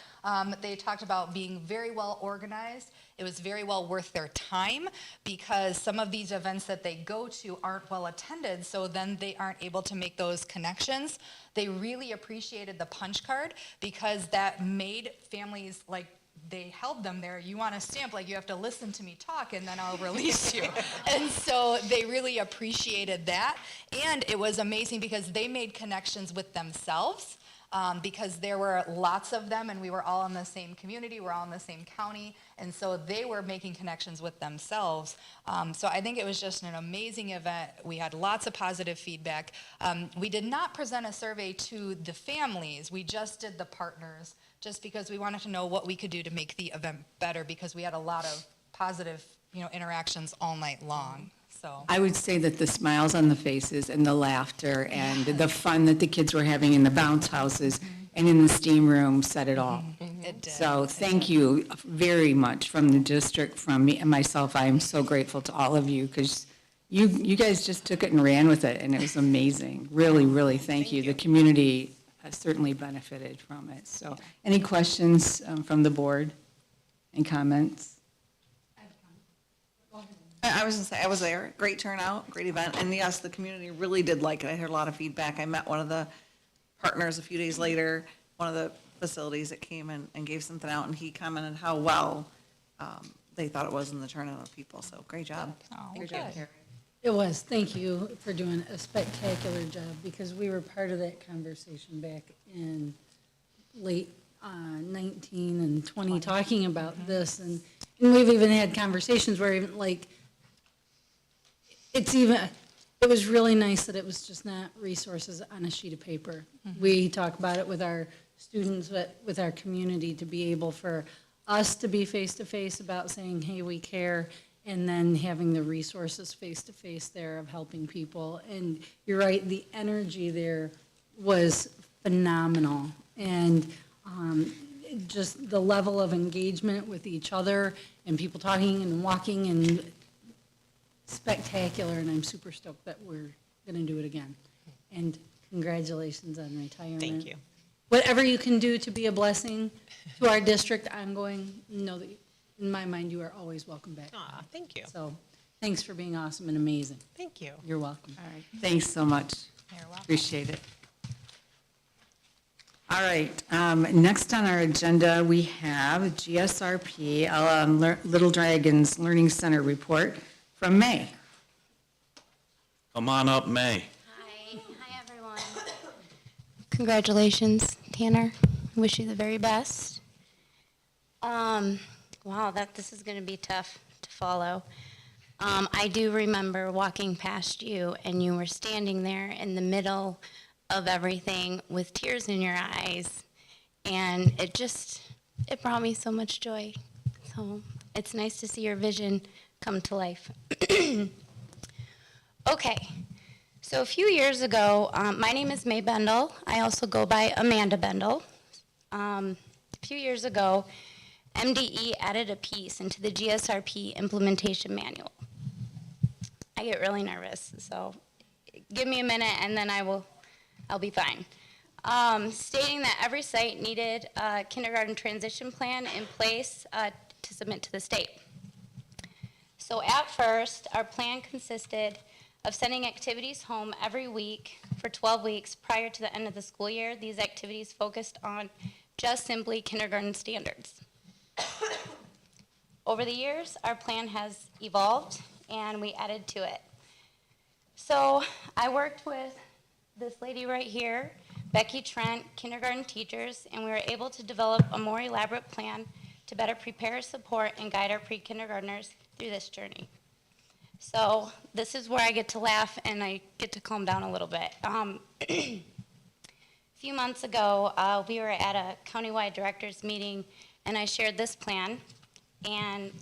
[SPEAKER 2] They talked about being very well organized. It was very well worth their time because some of these events that they go to aren't well attended, so then they aren't able to make those connections. They really appreciated the punch card because that made families, like, they held them there. You want a stamp, like you have to listen to me talk and then I'll release you. And so they really appreciated that. And it was amazing because they made connections with themselves. Because there were lots of them and we were all in the same community, we're all in the same county, and so they were making connections with themselves. So I think it was just an amazing event. We had lots of positive feedback. We did not present a survey to the families, we just did the partners, just because we wanted to know what we could do to make the event better, because we had a lot of positive, interactions all night long. So
[SPEAKER 1] I would say that the smiles on the faces and the laughter and the fun that the kids were having in the bounce houses and in the steam room said it all.
[SPEAKER 2] it did.
[SPEAKER 1] So thank you very much from the district, from me and myself. I am so grateful to all of you because you guys just took it and ran with it, and it was amazing. Really, really thank you. The community has certainly benefited from it. So any questions from the board and comments?
[SPEAKER 10] I was going to say, I was there, great turnout, great event, and yes, the community really did like it. I heard a lot of feedback. I met one of the partners a few days later, one of the facilities that came and gave something out, and he commented how well they thought it was in the turnout of people, so great job.
[SPEAKER 2] Oh,
[SPEAKER 10] Great job,
[SPEAKER 2] good.
[SPEAKER 10] Carrie.
[SPEAKER 8] It was. Thank you for doing a spectacular job because we were part of that conversation back in late 19 and 20 talking about this. And we've even had conversations where even like, it was really nice that it was just not resources on a sheet of paper. We talk about it with our students, but with our community to be able for us to be face-to-face about saying, hey, we care, and then having the resources face-to-face there of helping people. And you're right, the energy there was phenomenal. And just the level of engagement with each other and people talking and walking and spectacular, and I'm super stoked that we're going to do it again. And congratulations on retirement.
[SPEAKER 9] Thank you.
[SPEAKER 8] Whatever you can do to be a blessing to our district, I'm going, know that in my mind, you are always welcome back.
[SPEAKER 9] Aw, thank you.
[SPEAKER 8] So thanks for being awesome and amazing.
[SPEAKER 9] Thank you.
[SPEAKER 8] You're welcome.
[SPEAKER 1] All right, thanks so much.
[SPEAKER 9] You're welcome.
[SPEAKER 1] Appreciate it. All right, next on our agenda, we have GSRP, Little Dragons Learning Center report from May.
[SPEAKER 3] Come on up, May.
[SPEAKER 11] Hi everyone. Congratulations, Tanner. Wish you the very best. Wow, this is going to be tough to follow. I do remember walking past you, and you were standing there in the middle of everything with tears in your eyes, and it brought me so much joy. So it's nice to see your vision come to life. Okay, so a few years ago, my name is May Bendel. I also go by Amanda Bendel. A few years ago, MDE added a piece into the GSRP implementation manual. I get really nervous, so give me a minute and then I'll be fine. Stating that every site needed a kindergarten transition plan in place to submit to the state. So at first, our plan consisted of sending activities home every week for 12 weeks prior to the end of the school year. These activities focused on just simply kindergarten standards. Over the years, our plan has evolved and we added to it. So I worked with this lady right here, Becky Trent, kindergarten teachers, and we were able to develop a more elaborate plan to better prepare, support, and guide our pre-kindergartners through this journey. So this is where I get to laugh and I get to calm down a little bit. A few months ago, we were at a countywide directors meeting and I shared this plan, and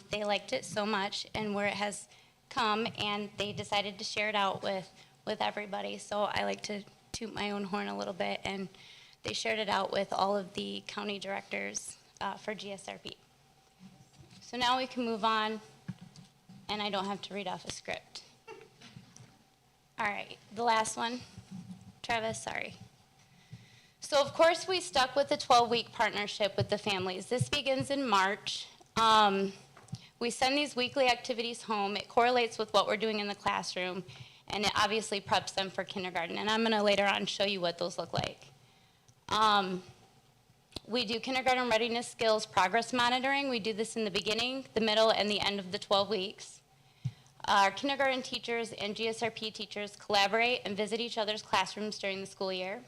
[SPEAKER 11] they liked it so much and where it has come, and they decided to share it out with everybody. So I like to toot my own horn a little bit, and they shared it out with all of the county directors for GSRP. So now we can move on, and I don't have to read off a script. All right, the last one. Travis, sorry. So of course we stuck with the 12-week partnership with the families. This begins in March. We send these weekly activities home. It correlates with what we're doing in the classroom, and it obviously preps them for kindergarten. And I'm gonna later on show you what those look like. We do kindergarten readiness skills progress monitoring. We do this in the beginning, the middle, and the end of the 12 weeks. Our kindergarten teachers and GSRP teachers collaborate and visit each other's classrooms during the school year.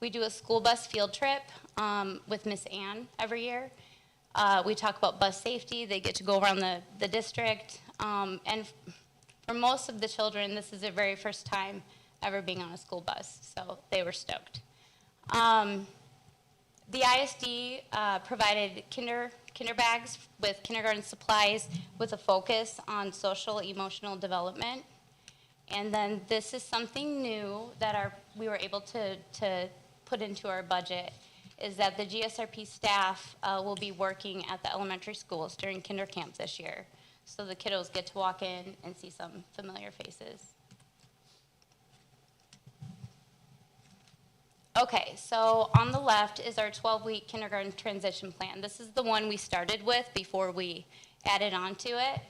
[SPEAKER 11] We do a school bus field trip with Miss Ann every year. We talk about bus safety. They get to go around the district. And for most of the children, this is their very first time ever being on a school bus, so they were stoked. The ISD provided kinder bags with kindergarten supplies with a focus on social emotional development. And then this is something new that we were able to put into our budget, is that the GSRP staff will be working at the elementary schools during kinder camp this year. So the kiddos get to walk in and see some familiar faces. Okay, so on the left is our 12-week kindergarten transition plan. This is the one we started with before we added on to it.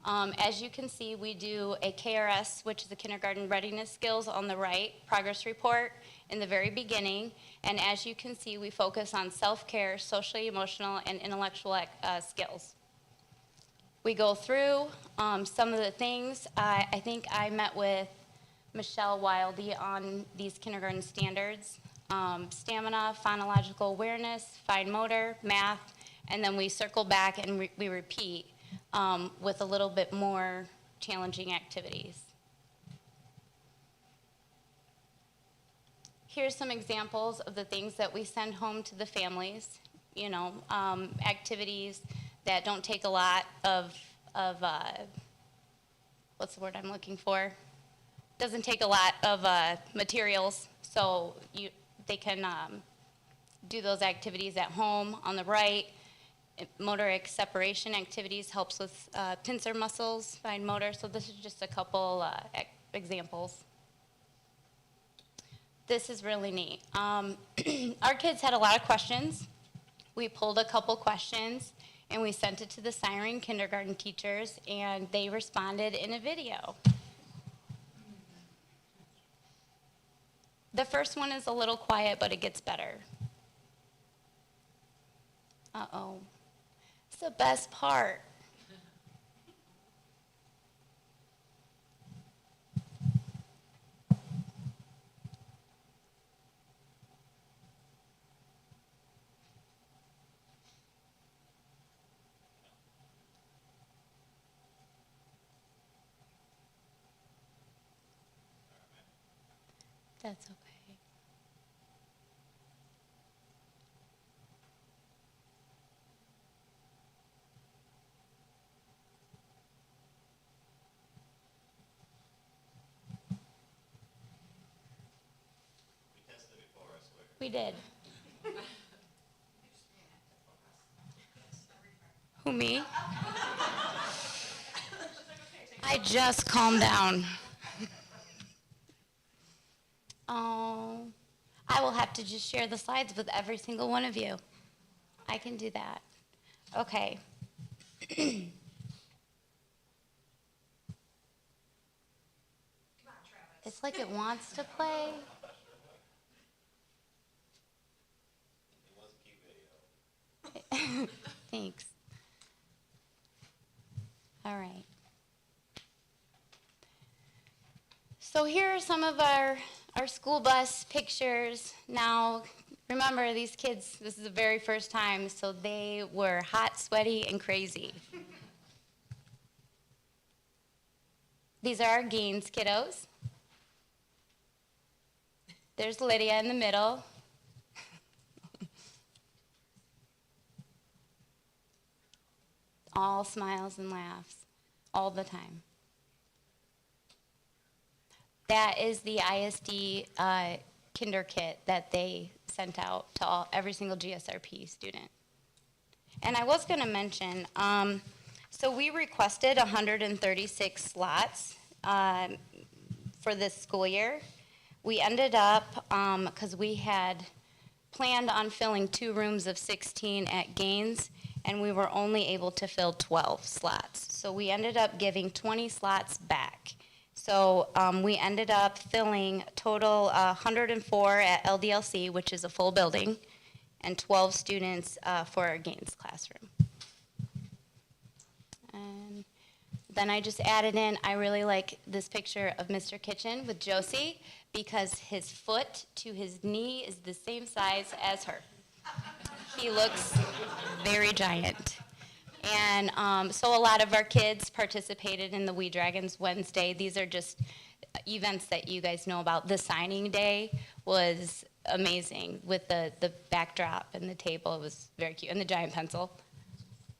[SPEAKER 11] As you can see, we do a KRS, which is the kindergarten readiness skills on the right, progress report in the very beginning. And as you can see, we focus on self-care, socially, emotional, and intellectual skills. We go through some of the things. I think I met with Michelle Wildy on these kindergarten standards. Stamina, phonological awareness, fine motor, math, and then we circle back and we repeat with a little bit more challenging activities. Here's some examples of the things that we send home to the families. activities that don't take a lot of what's the word I'm looking for? Doesn't take a lot of materials, so they can do those activities at home. On the right, motoric separation activities helps with pincer muscles, fine motor. So this is just a couple examples. This is really neat. Our kids had a lot of questions. We pulled a couple questions and we sent it to the Siren kindergarten teachers, and they responded in a video. The first one is a little quiet, but it gets better. Uh-oh. It's the best part. That's okay. We did. Who, me? I just calmed down. Oh, I will have to just share the slides with every single one of you. I can do that. Okay. It's like it wants to play. Thanks. All right. So here are some of our school bus pictures. Now, remember, these kids, this is the very first time, so they were hot, sweaty, and crazy. These are our Gaines kiddos. There's Lydia in the middle. All smiles and laughs all the time. That is the ISD kinder kit that they sent out to every single GSRP student. And I was going to mention, so we requested 136 slots for this school year. We ended up, because we had planned on filling 2 rooms of 16 at Gaines, and we were only able to fill 12 slots. So we ended up giving 20 slots back. So we ended up filling total 104 at LDLC, which is a full building, and 12 students for our Gaines classroom. And then I just added in, I really like this picture of Mr. Kitchen with Josie, because his foot to his knee is the same size as her. He looks very giant. And so a lot of our kids participated in the We Dragons Wednesday. These are just events that you guys know about. The signing day was amazing with the backdrop and the table. It was very cute. And the giant pencil.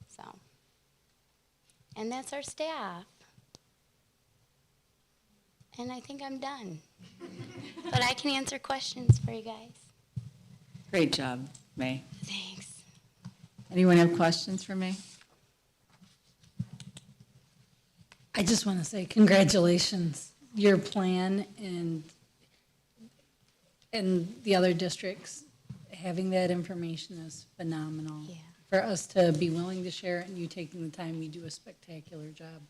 [SPEAKER 11] So, and that's our staff. And I think I'm done. But I can answer questions for you guys.
[SPEAKER 1] Great job, May.
[SPEAKER 11] Thanks.
[SPEAKER 1] Anyone have questions for May?
[SPEAKER 8] I just want to say congratulations. Your plan and the other districts, having that information is phenomenal.
[SPEAKER 11] Yeah.
[SPEAKER 8] For us to be willing to share it and you taking the time, you do a spectacular job.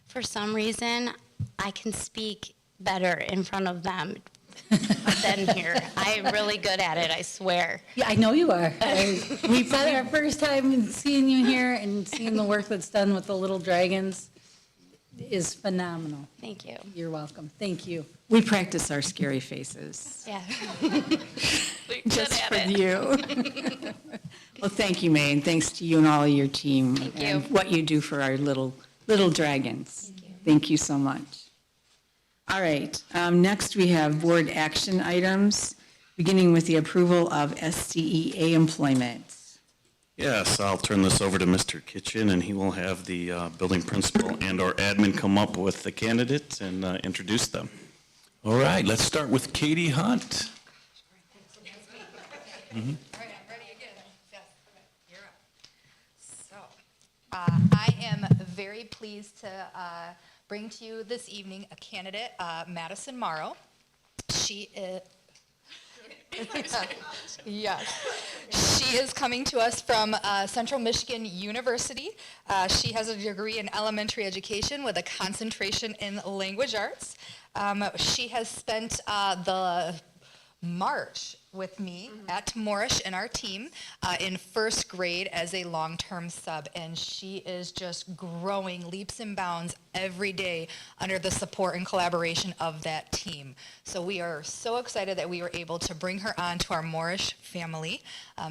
[SPEAKER 11] For some reason, I can speak better in front of them than here. I'm really good at it, I swear.
[SPEAKER 8] Yeah, I know you are. We had our first time seeing you here and seeing the work that's done with the Little Dragons is phenomenal.
[SPEAKER 11] Thank you.
[SPEAKER 8] You're welcome. Thank you.
[SPEAKER 1] We practice our scary faces.
[SPEAKER 11] Yeah.
[SPEAKER 1] Just for you. Well, thank you, May, and thanks to you and all of your team.
[SPEAKER 11] Thank you.
[SPEAKER 1] And what you do for our little dragons.
[SPEAKER 11] Thank you.
[SPEAKER 1] Thank you so much. All right, next we have board action items, beginning with the approval of SCEA employment.
[SPEAKER 3] Yes, I'll turn this over to Mr. Kitchen, and he will have the building principal and/or admin come up with the candidates and introduce them.
[SPEAKER 12] All right, let's start with Katie Hunt.
[SPEAKER 2] All right, I'm ready again. Yes, you're up. So, I am very pleased to bring to you this evening a candidate, Madison Morrow. She is, yes, she is coming to us from Central Michigan University. She has a degree in elementary education with a concentration in language arts. She has spent the March with me at Moorish and our team in first grade as a long-term sub, and she is just growing leaps and bounds every day under the support and collaboration of that team. So we are so excited that we were able to bring her on to our Moorish family.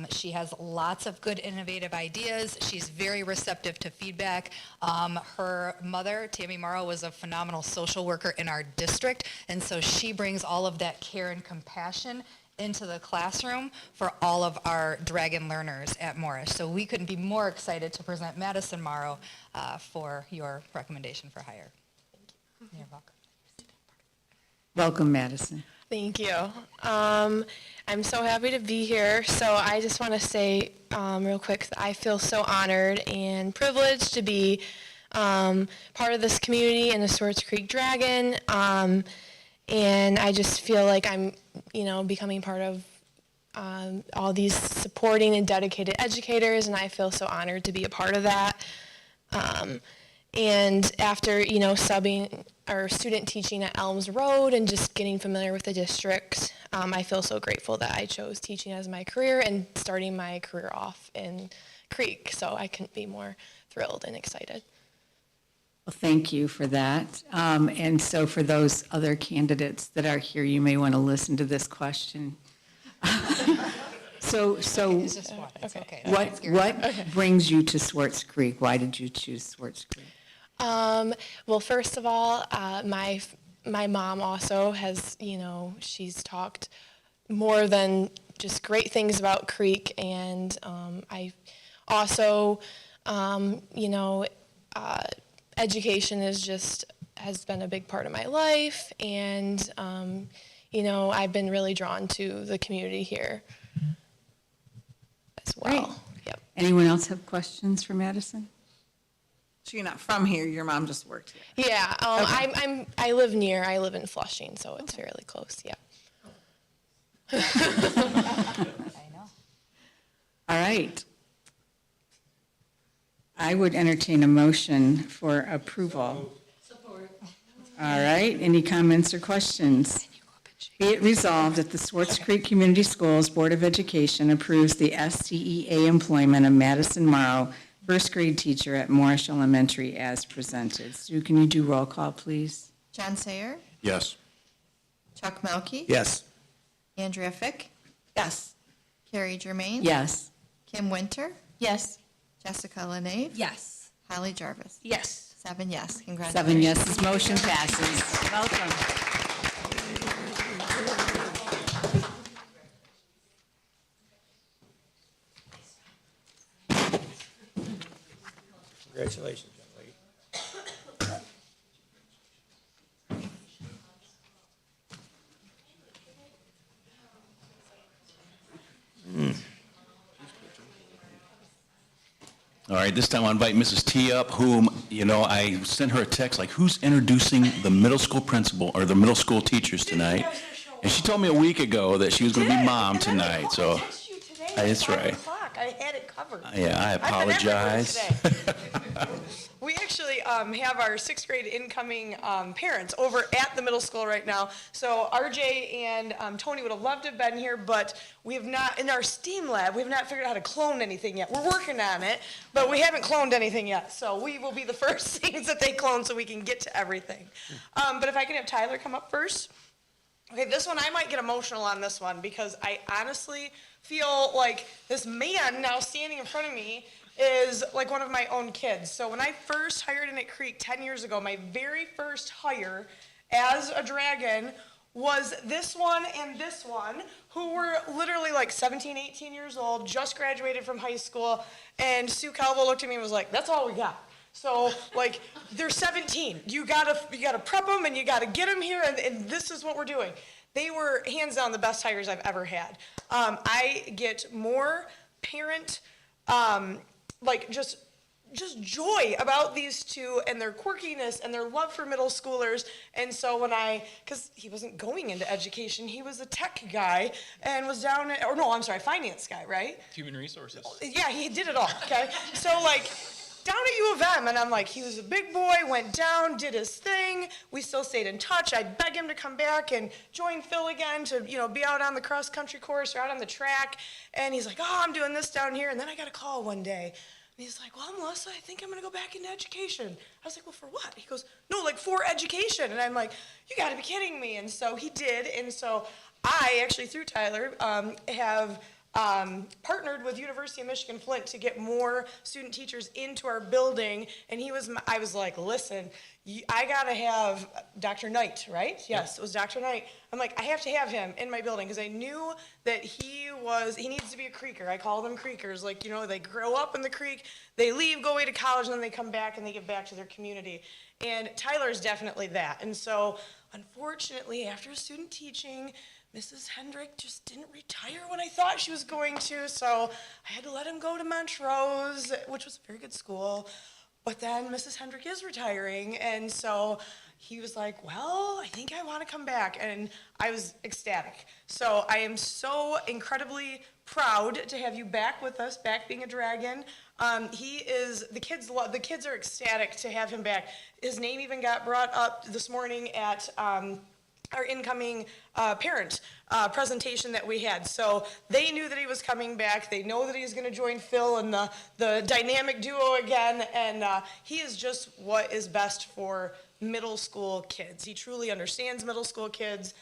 [SPEAKER 2] She has lots of good innovative ideas. She's very receptive to feedback. Her mother, Tammy Morrow, was a phenomenal social worker in our district, and so she brings all of that care and compassion into the classroom for all of our Dragon learners at Moorish. So we couldn't be more excited to present Madison Morrow for your recommendation for hire. Thank you. You're welcome.
[SPEAKER 1] Welcome, Madison.
[SPEAKER 13] Thank you. I'm so happy to be here. So I just want to say real quick that I feel so honored and privileged to be part of this community and the Swartz Creek Dragon. And I just feel like I'm, becoming part of all these supporting and dedicated educators, and I feel so honored to be a part of that. And after, subbing or student teaching at Elms Road and just getting familiar with the district, I feel so grateful that I chose teaching as my career and starting my career off in Creek. So I couldn't be more thrilled and excited.
[SPEAKER 1] Well, thank you for that. And so for those other candidates that are here, you may want to listen to this question. So
[SPEAKER 2] It's just one. It's okay.
[SPEAKER 1] what brings you to Swartz Creek? Why did you choose Swartz Creek?
[SPEAKER 13] Well, first of all, my mom also has, she's talked more than just great things about Creek, and I also, education has been a big part of my life, and I've been really drawn to the community here as well.
[SPEAKER 1] Great.
[SPEAKER 13] Yep.
[SPEAKER 1] Anyone else have questions for Madison?
[SPEAKER 10] So you're not from here, your mom just worked here?
[SPEAKER 13] Yeah, I live in Flushing, so it's fairly close. Yeah.
[SPEAKER 2] I know.
[SPEAKER 1] All right. I would entertain a motion for approval. Support. All right, any comments or questions? Be it resolved that the Swartz Creek Community Schools Board of Education approves the SCEA employment of Madison Morrow, first grade teacher at Moorish Elementary as presented. Sue, can you do roll call, please?
[SPEAKER 14] John Sayer,
[SPEAKER 12] Yes.
[SPEAKER 14] Chuck Melkey,
[SPEAKER 4] Yes.
[SPEAKER 14] Andrea Fick,
[SPEAKER 10] Yes.
[SPEAKER 14] Carrie Germain.
[SPEAKER 1] Yes.
[SPEAKER 14] Kim Winter,
[SPEAKER 7] Yes.
[SPEAKER 14] Jessica LeNave.
[SPEAKER 7] Yes.
[SPEAKER 14] Holly Jarvis.
[SPEAKER 7] Yes.
[SPEAKER 14] 7 yes. Congratulations.
[SPEAKER 1] 7 yeses, motion passes. Welcome.
[SPEAKER 4] Congratulations, young lady.
[SPEAKER 12] All right, this time I'll invite Mrs. T up, whom, I sent her a text like, who's introducing the middle school principal or the middle school teachers tonight? And she told me a week ago that she was going to be mom tonight, so. That's right.
[SPEAKER 15] I had it covered.
[SPEAKER 12] Yeah, I apologize.
[SPEAKER 15] We actually have our sixth grade incoming parents over at the middle school right now. So RJ and Tony would have loved to have been here, but we have not, in our STEAM lab, we have not figured out how to clone anything yet. We're working on it, but we haven't cloned anything yet. So we will be the first things that they clone so we can get to everything. But if I can have Tyler come up first. Okay, this one, I might get emotional on this one because I honestly feel like this man now standing in front of me is like one of my own kids. So when I first hired in at Creek 10 years ago, my very first hire as a Dragon was this one and this one, who were literally like 17, 18 years old, just graduated from high school, and Sue Calvo looked at me and was like, that's all we got. So, like, they're 17. You gotta prep them, and you gotta get them here, and this is what we're doing. They were, hands down, the best hires I've ever had. I get more parent, just joy about these two and their quirkiness and their love for middle schoolers. And so because he wasn't going into education, he was a tech guy and was finance guy, right?
[SPEAKER 16] Human resources.
[SPEAKER 15] Yeah, he did it all, okay? So down at U of M, and I'm like, he was a big boy, went down, did his thing. We still stayed in touch. I begged him to come back and join Phil again to, be out on the cross-country course or out on the track. And he's like, oh, I'm doing this down here. And then I got a call one day. And he's like, well, Melissa, I think I'm going to go back into education. I was like, well, for what? He goes, no, for education. And I'm like, you got to be kidding me. And so he did. And so I actually, through Tyler, have partnered with University of Michigan Flint to get more student teachers into our building. And I was like, listen, I got to have Dr. Knight, right? Yes, it was Dr. Knight. I'm like, I have to have him in my building because I knew that he needs to be a creeker. I call them creekers. They grow up in the creek, they leave, go away to college, and then they come back and they give back to their community. And Tyler is definitely that. And so, unfortunately, after student teaching, Mrs. Hendrick just didn't retire when I thought she was going to, so I had to let him go to Montrose, which was a very good school. But then Mrs. Hendrick is retiring, and so he was like, well, I think I want to come back, and I was ecstatic. So I am so incredibly proud to have you back with us, back being a dragon. The kids are ecstatic to have him back. His name even got brought up this morning at our incoming parent presentation that we had. So they knew that he was coming back. They know that he's going to join Phil and the dynamic duo again. And he is just what is best for middle school kids. He truly understands middle school kids.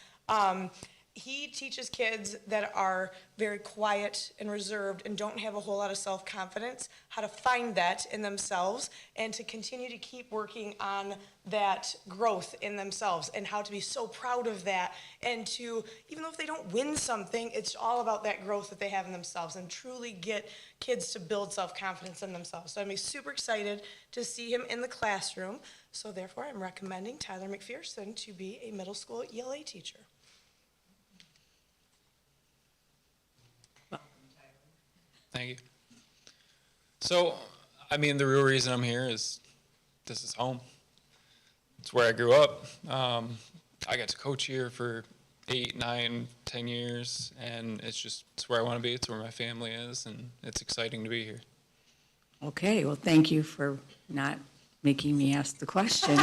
[SPEAKER 15] He teaches kids that are very quiet and reserved and don't have a whole lot of self-confidence, how to find that in themselves and to continue to keep working on that growth in themselves and how to be so proud of that and to, even though if they don't win something, it's all about that growth that they have in themselves and truly get kids to build self-confidence in themselves. So I'm super excited to see him in the classroom. So therefore, I'm recommending Tyler McPherson to be a middle school ELA teacher.
[SPEAKER 16] Thank you. So, the real reason I'm here is this is home. It's where I grew up. I got to coach here for 8, 9, 10 years, and it's where I want to be. It's where my family is, and it's exciting to be here.
[SPEAKER 1] Okay, well, thank you for not making me ask the question.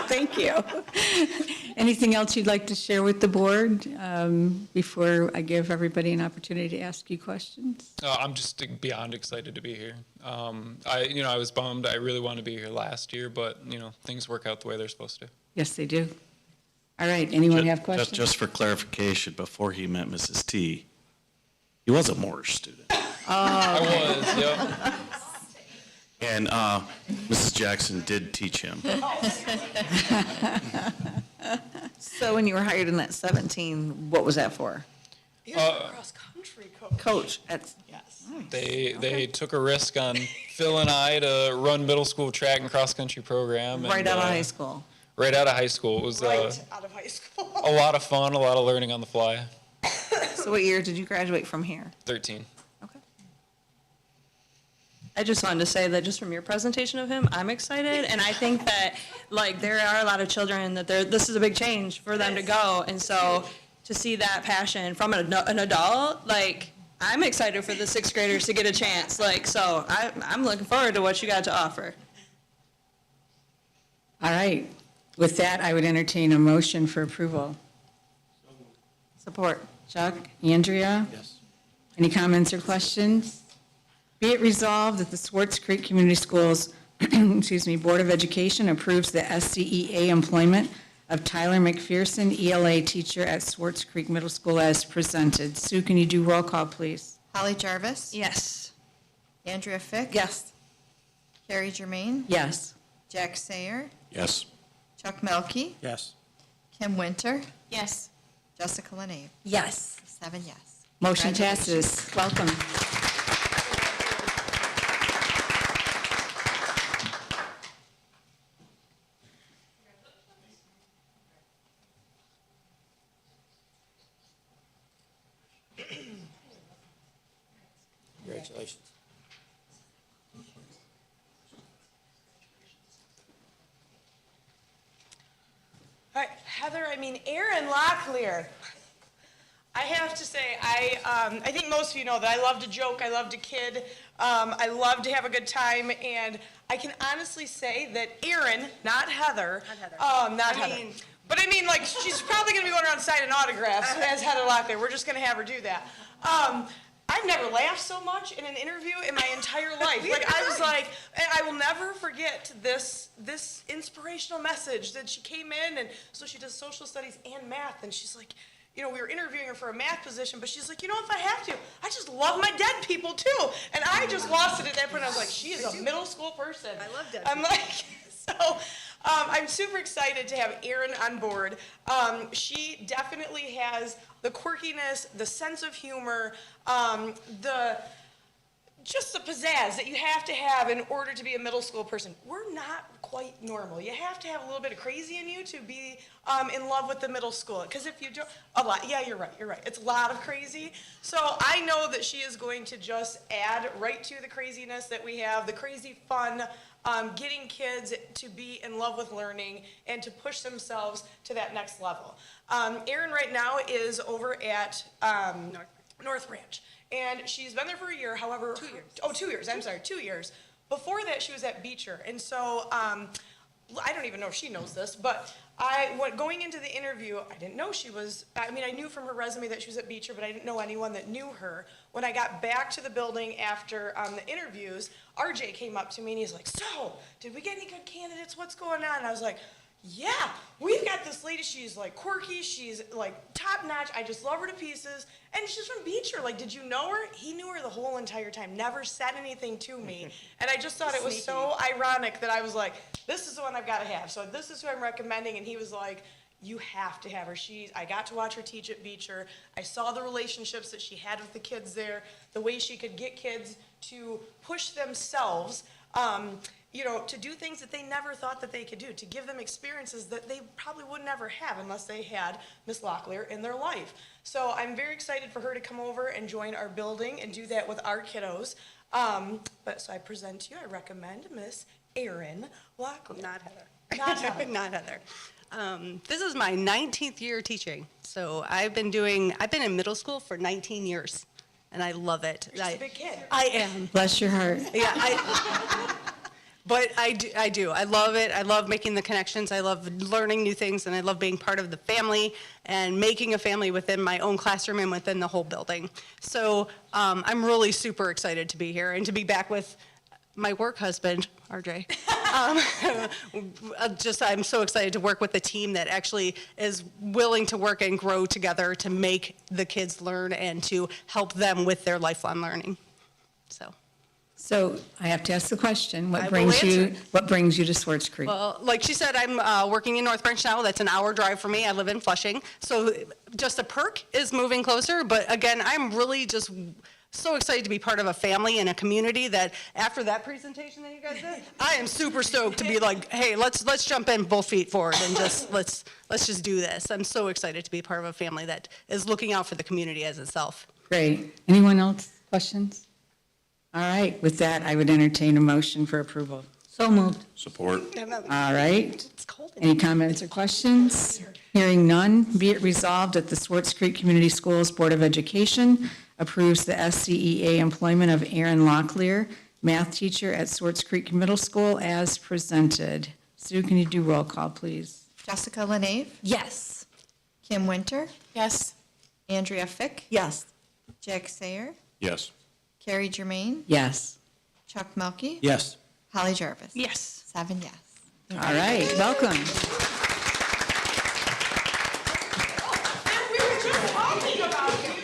[SPEAKER 1] Thank you. Anything else you'd like to share with the board before I give everybody an opportunity to ask you questions?
[SPEAKER 16] I'm just beyond excited to be here. I was bummed. I really wanted to be here last year, but, things work out the way they're supposed to.
[SPEAKER 1] Yes, they do. All right, anyone have questions?
[SPEAKER 3] Just for clarification, before he met Mrs. T, he was a Moorish student.
[SPEAKER 16] I was, yep.
[SPEAKER 3] And Mrs. Jackson did teach him.
[SPEAKER 10] So when you were hired in that 17, what was that for?
[SPEAKER 15] He was a cross-country coach.
[SPEAKER 10] Coach
[SPEAKER 15] Yes.
[SPEAKER 16] They took a risk on Phil and I to run middle school track and cross-country program.
[SPEAKER 10] Right out of high school.
[SPEAKER 16] Right out of high school. It was
[SPEAKER 15] Right out of high school.
[SPEAKER 16] a lot of fun, a lot of learning on the fly.
[SPEAKER 10] So what year did you graduate from here?
[SPEAKER 16] 13.
[SPEAKER 10] Okay.
[SPEAKER 17] I just wanted to say that just from your presentation of him, I'm excited, and I think that, there are a lot of children that this is a big change for them to go, and so to see that passion from an adult, I'm excited for the 6th graders to get a chance, so I'm looking forward to what you got to offer.
[SPEAKER 1] All right. With that, I would entertain a motion for approval.
[SPEAKER 10] Support.
[SPEAKER 1] Chuck, Andrea?
[SPEAKER 4] Yes.
[SPEAKER 1] Any comments or questions? Be it resolved that the Swartz Creek Community Schools, Board of Education approves the SCEA employment of Tyler McPherson, ELA teacher at Swartz Creek Middle School as presented. Sue, can you do roll call, please?
[SPEAKER 14] Holly Jarvis?
[SPEAKER 17] Yes.
[SPEAKER 14] Andrea Fick?
[SPEAKER 10] Yes.
[SPEAKER 14] Carrie Germain?
[SPEAKER 1] Yes.
[SPEAKER 14] Jack Sayer?
[SPEAKER 3] Yes.
[SPEAKER 14] Chuck Melkey?
[SPEAKER 4] Yes.
[SPEAKER 14] Kim Winter,
[SPEAKER 7] Yes.
[SPEAKER 14] Jessica Lenave.
[SPEAKER 8] Yes.
[SPEAKER 14] 7 yes.
[SPEAKER 1] Motion passes. Welcome.
[SPEAKER 4] Congratulations.
[SPEAKER 15] All right, Heather, Aaron Locklear. I have to say, I think most of you know that I love to joke, I love to kid, I love to have a good time, and I can honestly say that Aaron, not Heather. Not Heather. But she's probably gonna be going around signing autographs as Heather Locklear. We're just gonna have her do that. I've never laughed so much in an interview in my entire life. And I will never forget this inspirational message that she came in, and so she does social studies and math, and she's like, we were interviewing her for a math position, but she's like, if I have to, I just love my dead people too. And I just lost it at that point. I was like, she is a middle school person. I love dead people. I'm super excited to have Erin on board. She definitely has the quirkiness, the sense of humor, just the pizzazz that you have to have in order to be a middle school person. We're not quite normal. You have to have a little bit of crazy in you to be in love with the middle school. Because if you do, a lot, yeah, you're right. It's a lot of crazy. So I know that she is going to just add right to the craziness that we have, the crazy fun, getting kids to be in love with learning and to push themselves to that next level. Erin right now is over at North Branch. And she's been there for a year, however. 2 years. Oh, 2 years, I'm sorry, 2 years. Before that, she was at Beecher. And so, I don't even know if she knows this, but going into the interview, I didn't know she was, I knew from her resume that she was at Beecher, but I didn't know anyone that knew her. When I got back to the building after the interviews, RJ came up to me and he's like, so, did we get any good candidates? What's going on? And I was like, yeah, we've got this lady, she's quirky, she's top notch, I just love her to pieces, and she's from Beecher, did you know her? He knew her the whole entire time, never said anything to me, and I just thought it was so ironic that I was like, this is the one I've got to have, so this is who I'm recommending, and he was like, you have to have her. I got to watch her teach at Beecher, I saw the relationships that she had with the kids there, the way she could get kids to push themselves, to do things that they never thought that they could do, to give them experiences that they probably would never have unless they had Miss Locklear in their life. So I'm very excited for her to come over and join our building and do that with our kiddos. So I present to you, I recommend Miss Erin Locklear.
[SPEAKER 18] Not Heather.
[SPEAKER 15] Not Heather.
[SPEAKER 18] Not Heather. This is my 19th year teaching. So I've been in middle school for 19 years, and I love it.
[SPEAKER 15] You're just a big kid.
[SPEAKER 18] I am.
[SPEAKER 1] Bless your heart.
[SPEAKER 18] Yeah, but I do. I love it. I love making the connections. I love learning new things, and I love being part of the family and making a family within my own classroom and within the whole building. So I'm really super excited to be here and to be back with my work husband, RJ. I'm so excited to work with a team that actually is willing to work and grow together to make the kids learn and to help them with their lifelong learning.
[SPEAKER 1] So I have to ask the question, what
[SPEAKER 18] I will
[SPEAKER 1] brings you to Swartz Creek?
[SPEAKER 18] Well, like she said, I'm working in North Branch now. That's an hour drive for me. I live in Flushing. So just a perk is moving closer. But again, I'm really just so excited to be part of a family and a community that after that presentation that you guys did, I am super stoked to be like, hey, let's jump in both feet forward and just let's just do this. I'm so excited to be part of a family that is looking out for the community as itself.
[SPEAKER 1] Great. Anyone else? Questions? All right, with that, I would entertain a motion for approval.
[SPEAKER 8] So moved.
[SPEAKER 12] Support.
[SPEAKER 1] All right. Any comments or questions? Hearing none, be it resolved that the Swartz Creek Community Schools Board of Education approves the SCEA employment of Erin Locklear, math teacher at Swartz Creek Middle School, as presented. Sue, can you do roll call, please?
[SPEAKER 14] Jessica Lenave.
[SPEAKER 8] Yes.
[SPEAKER 14] Kim Winter.
[SPEAKER 7] Yes.
[SPEAKER 14] Andrea Fick.
[SPEAKER 8] Yes.
[SPEAKER 14] Jack Sayer.
[SPEAKER 12] Yes.
[SPEAKER 14] Carrie Germain.
[SPEAKER 1] Yes.
[SPEAKER 14] Chuck Melkey.
[SPEAKER 4] Yes.
[SPEAKER 14] Holly Jarvis.
[SPEAKER 7] Yes.
[SPEAKER 14] 7 yes.
[SPEAKER 1] All right, welcome.
[SPEAKER 15] We were just talking about you.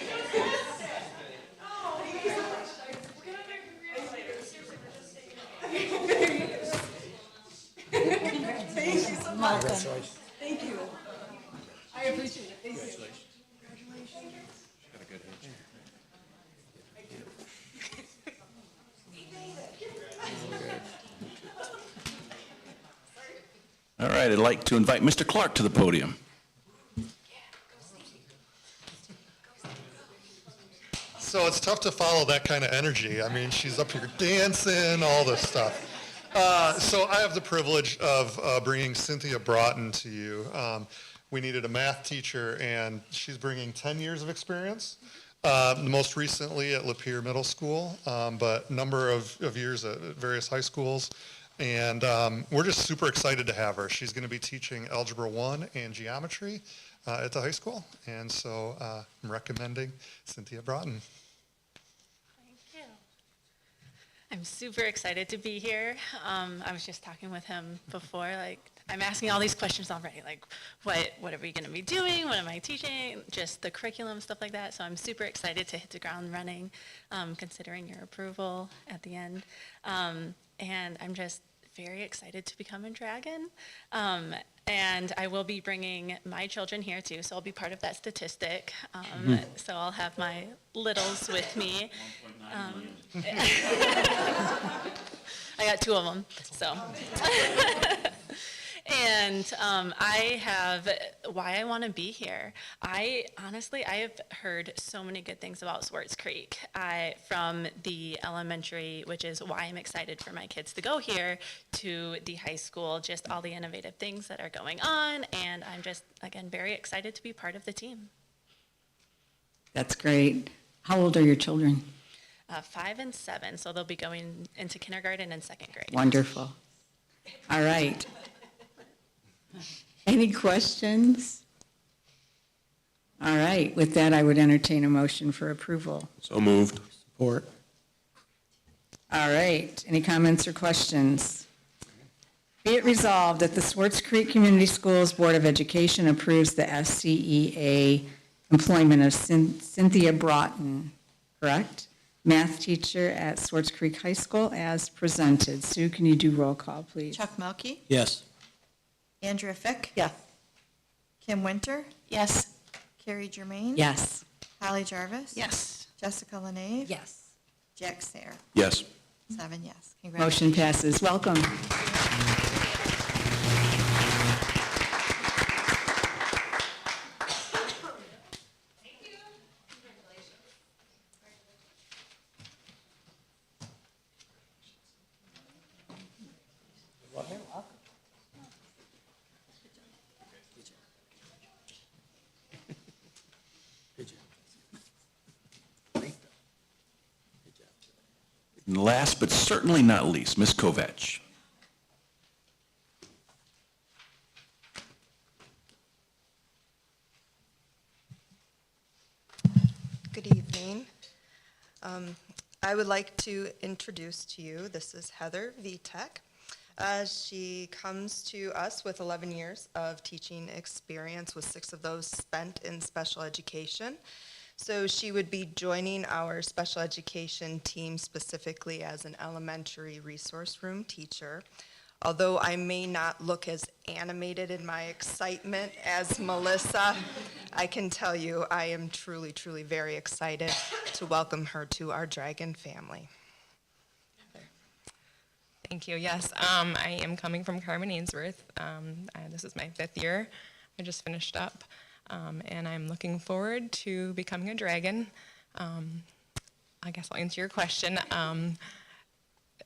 [SPEAKER 8] Welcome.
[SPEAKER 15] Thank you.
[SPEAKER 12] All right, I'd like to invite Mr. Clark to the podium.
[SPEAKER 19] So it's tough to follow that kind of energy. I mean, she's up here dancing, all this stuff. So I have the privilege of bringing Cynthia Broughton to you. We needed a math teacher, and she's bringing 10 years of experience, most recently at Lapeer Middle School, but a number of years at various high schools. And we're just super excited to have her. She's going to be teaching Algebra 1 and Geometry at the high school. And so I'm recommending Cynthia Broughton.
[SPEAKER 20] I'm super excited to be here. I was just talking with him before, like, I'm asking all these questions already, like, what are we going to be doing? What am I teaching? Just the curriculum, stuff like that. So I'm super excited to hit the ground running, considering your approval at the end. And I'm just very excited to become a dragon. And I will be bringing my children here too, so I'll be part of that statistic. So I'll have my littles with me. I got 2 of them, so. And I have, why I want to be here. Honestly, I have heard so many good things about Swartz Creek from the elementary, which is why I'm excited for my kids to go here, to the high school, just all the innovative things that are going on. And I'm just, again, very excited to be part of the team.
[SPEAKER 1] That's great. How old are your children?
[SPEAKER 20] 5 and 7, so they'll be going into kindergarten and 2nd grade.
[SPEAKER 1] Wonderful. All right. Any questions? All right, with that, I would entertain a motion for approval.
[SPEAKER 12] So moved.
[SPEAKER 4] Support.
[SPEAKER 1] All right, any comments or questions? Be it resolved that the Swartz Creek Community Schools Board of Education approves the SCEA employment of Cynthia Broughton, correct? Math teacher at Swartz Creek High School as presented. Sue, can you do roll call, please?
[SPEAKER 14] Chuck Melkey,
[SPEAKER 4] Yes.
[SPEAKER 14] Andrea Fick,
[SPEAKER 10] Yes.
[SPEAKER 14] Kim Winter,
[SPEAKER 7] Yes.
[SPEAKER 14] Carrie Germain.
[SPEAKER 1] Yes.
[SPEAKER 14] Holly Jarvis.
[SPEAKER 7] Yes.
[SPEAKER 14] Jessica LeNave.
[SPEAKER 8] Yes.
[SPEAKER 14] Jack Sayer.
[SPEAKER 12] Yes.
[SPEAKER 14] 7 yes. Congratulations.
[SPEAKER 1] Motion passes. Welcome.
[SPEAKER 12] And last but certainly not least, Ms. Kovach.
[SPEAKER 21] Good evening. I would like to introduce to you, this is Heather Vitek. She comes to us with 11 years of teaching experience, with 6 of those spent in special education. So she would be joining our special education team specifically as an elementary resource room teacher. Although I may not look as animated in my excitement as Melissa, I can tell you I am truly, truly very excited to welcome her to our Dragon family.
[SPEAKER 22] Thank you. Yes, I am coming from Carmen Ainsworth. This is my 5th year. I just finished up, and I'm looking forward to becoming a dragon. I guess I'll answer your question.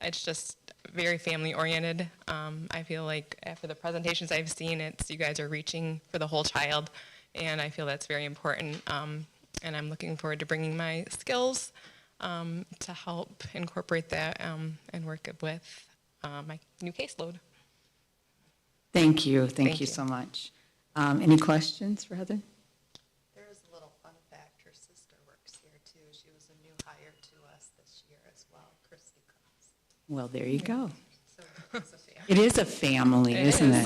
[SPEAKER 22] It's just very family-oriented. I feel like after the presentations I've seen, you guys are reaching for the whole child, and I feel that's very important. And I'm looking forward to bringing my skills to help incorporate that and work with my new caseload.
[SPEAKER 1] Thank you. Thank you so much. Any questions for Heather?
[SPEAKER 21] There is a little fun fact. Her sister works here, too. She was a new hire to us this year as well, Christy Combs.
[SPEAKER 1] Well, there you go.
[SPEAKER 21] So it's a family.
[SPEAKER 1] It is a family, isn't it?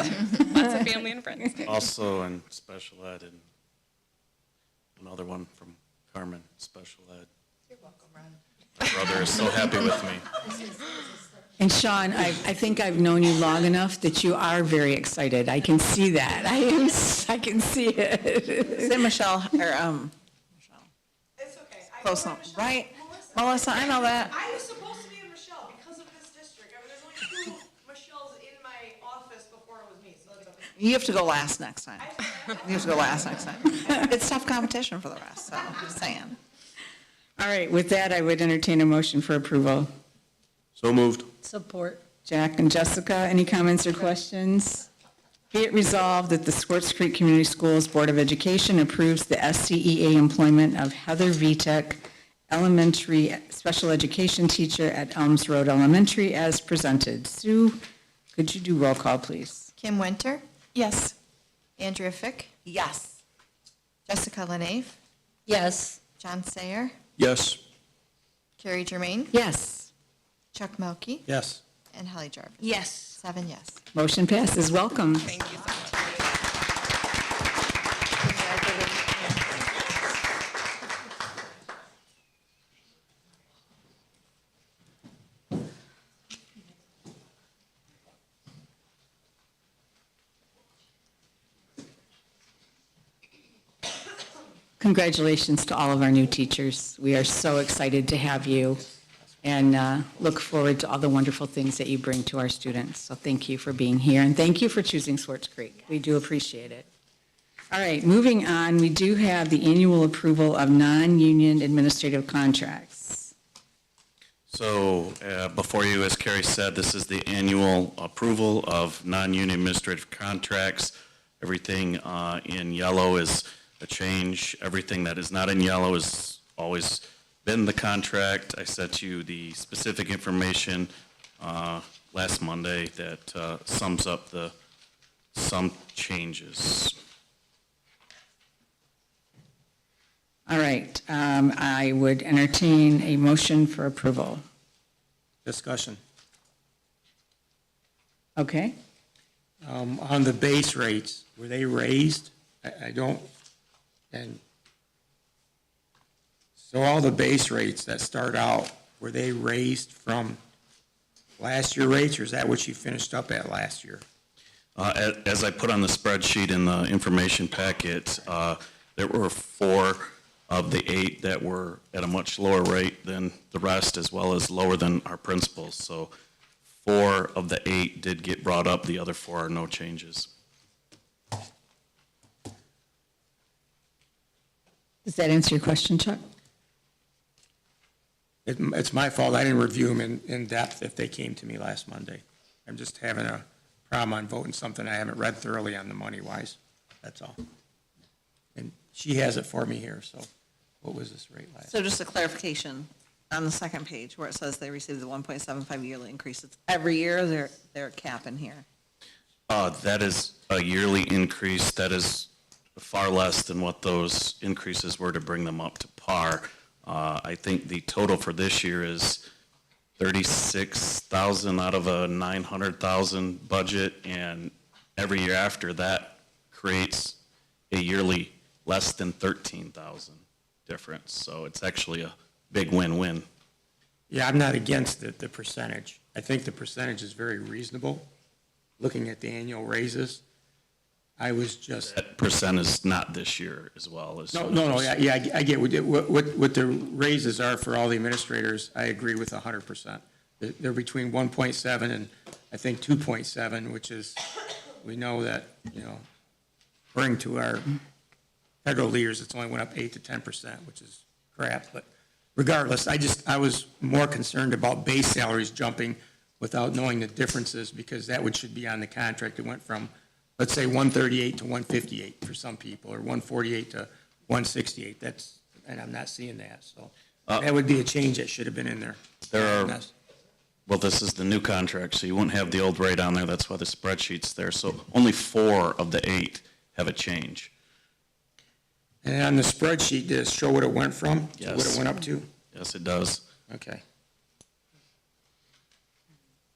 [SPEAKER 22] Lots of family and friends.
[SPEAKER 3] Also in special ed, and another one from Carmen, special ed.
[SPEAKER 21] You're welcome, Ron.
[SPEAKER 3] My brother is so happy with me.
[SPEAKER 1] And Sean, I think I've known you long enough that you are very excited. I can see that. I can see it.
[SPEAKER 10] Say Michelle, or, Michelle.
[SPEAKER 15] It's okay.
[SPEAKER 10] Close enough, right? Melissa, I know that.
[SPEAKER 15] I was supposed to be in Michelle because of this district. I mean, there's only 2 Michelles in my office before it was me, so it's
[SPEAKER 10] You have to go last next time. You have to go last next time. It's tough competition for the rest, so I'm just saying.
[SPEAKER 1] All right, with that, I would entertain a motion for approval.
[SPEAKER 12] So moved.
[SPEAKER 8] Support.
[SPEAKER 1] Jack and Jessica, any comments or questions? Be it resolved that the Swartz Creek Community Schools Board of Education approves the SCEA employment of Heather Vitek, elementary special education teacher at Elms Road Elementary, as presented. Sue, could you do roll call, please?
[SPEAKER 14] Kim Winter,
[SPEAKER 7] Yes.
[SPEAKER 14] Andrea Fick,
[SPEAKER 10] Yes.
[SPEAKER 14] Jessica LaNave,
[SPEAKER 8] Yes.
[SPEAKER 14] John Sayer,
[SPEAKER 12] Yes.
[SPEAKER 14] Carrie Germain,
[SPEAKER 1] Yes.
[SPEAKER 14] Chuck Melkey,
[SPEAKER 4] Yes.
[SPEAKER 14] and Holly Jarvis.
[SPEAKER 7] Yes.
[SPEAKER 14] 7 yes.
[SPEAKER 1] Motion passes. Welcome.
[SPEAKER 22] Thank you so much.
[SPEAKER 1] Congratulations to all of our new teachers. We are so excited to have you and look forward to all the wonderful things that you bring to our students. So thank you for being here, and thank you for choosing Swartz Creek. We do appreciate it. All right, moving on, we do have the annual approval of non-union administrative contracts.
[SPEAKER 3] So before you, as Carrie said, this is the annual approval of non-union administrative contracts. Everything in yellow is a change. Everything that is not in yellow has always been the contract. I sent you the specific information last Monday that sums up some changes.
[SPEAKER 1] All right, I would entertain a motion for approval.
[SPEAKER 4] Discussion.
[SPEAKER 1] Okay?
[SPEAKER 4] On the base rates, were they raised? I don't, and so all the base rates that start out, were they raised from last year rates, or is that what you finished up at last year?
[SPEAKER 3] As I put on the spreadsheet in the information packet, there were 4 of the 8 that were at a much lower rate than the rest, as well as lower than our principals. So 4 of the 8 did get brought up. The other 4 are no changes.
[SPEAKER 1] Does that answer your question, Chuck?
[SPEAKER 4] It's my fault, I didn't review them in depth if they came to me last Monday. I'm just having a problem on voting something I haven't read thoroughly on the money-wise, that's all. And she has it for me here, so what was this rate last?
[SPEAKER 10] So just a clarification, on the second page where it says they received the 1.75 yearly increase, it's every year, or they're a cap in here?
[SPEAKER 3] That is a yearly increase. That is far less than what those increases were to bring them up to par. I think the total for this year is 36,000 out of a 900,000 budget, and every year after that creates a yearly less than 13,000 difference. So it's actually a big win-win.
[SPEAKER 4] Yeah, I'm not against the percentage. I think the percentage is very reasonable, looking at the annual raises. I was just.
[SPEAKER 3] That percent is not this year as well as.
[SPEAKER 4] No, yeah, I get what the raises are for all the administrators. I agree with 100%. They're between 1.7 and I think 2.7, which is, we know that, according to our federal leaders, it's only went up 8 to 10%, which is crap. But regardless, I was more concerned about base salaries jumping without knowing the differences, because that should be on the contract. It went from, let's say, 138 to 158 for some people, or 148 to 168. And I'm not seeing that, so that would be a change that should have been in there.
[SPEAKER 3] Well, this is the new contract, so you wouldn't have the old rate on there. That's why the spreadsheet's there. So only 4 of the 8 have a change.
[SPEAKER 4] And on the spreadsheet, did it show what it went from?
[SPEAKER 3] Yes.
[SPEAKER 4] What it went up to?
[SPEAKER 3] Yes, it does.
[SPEAKER 4] Okay.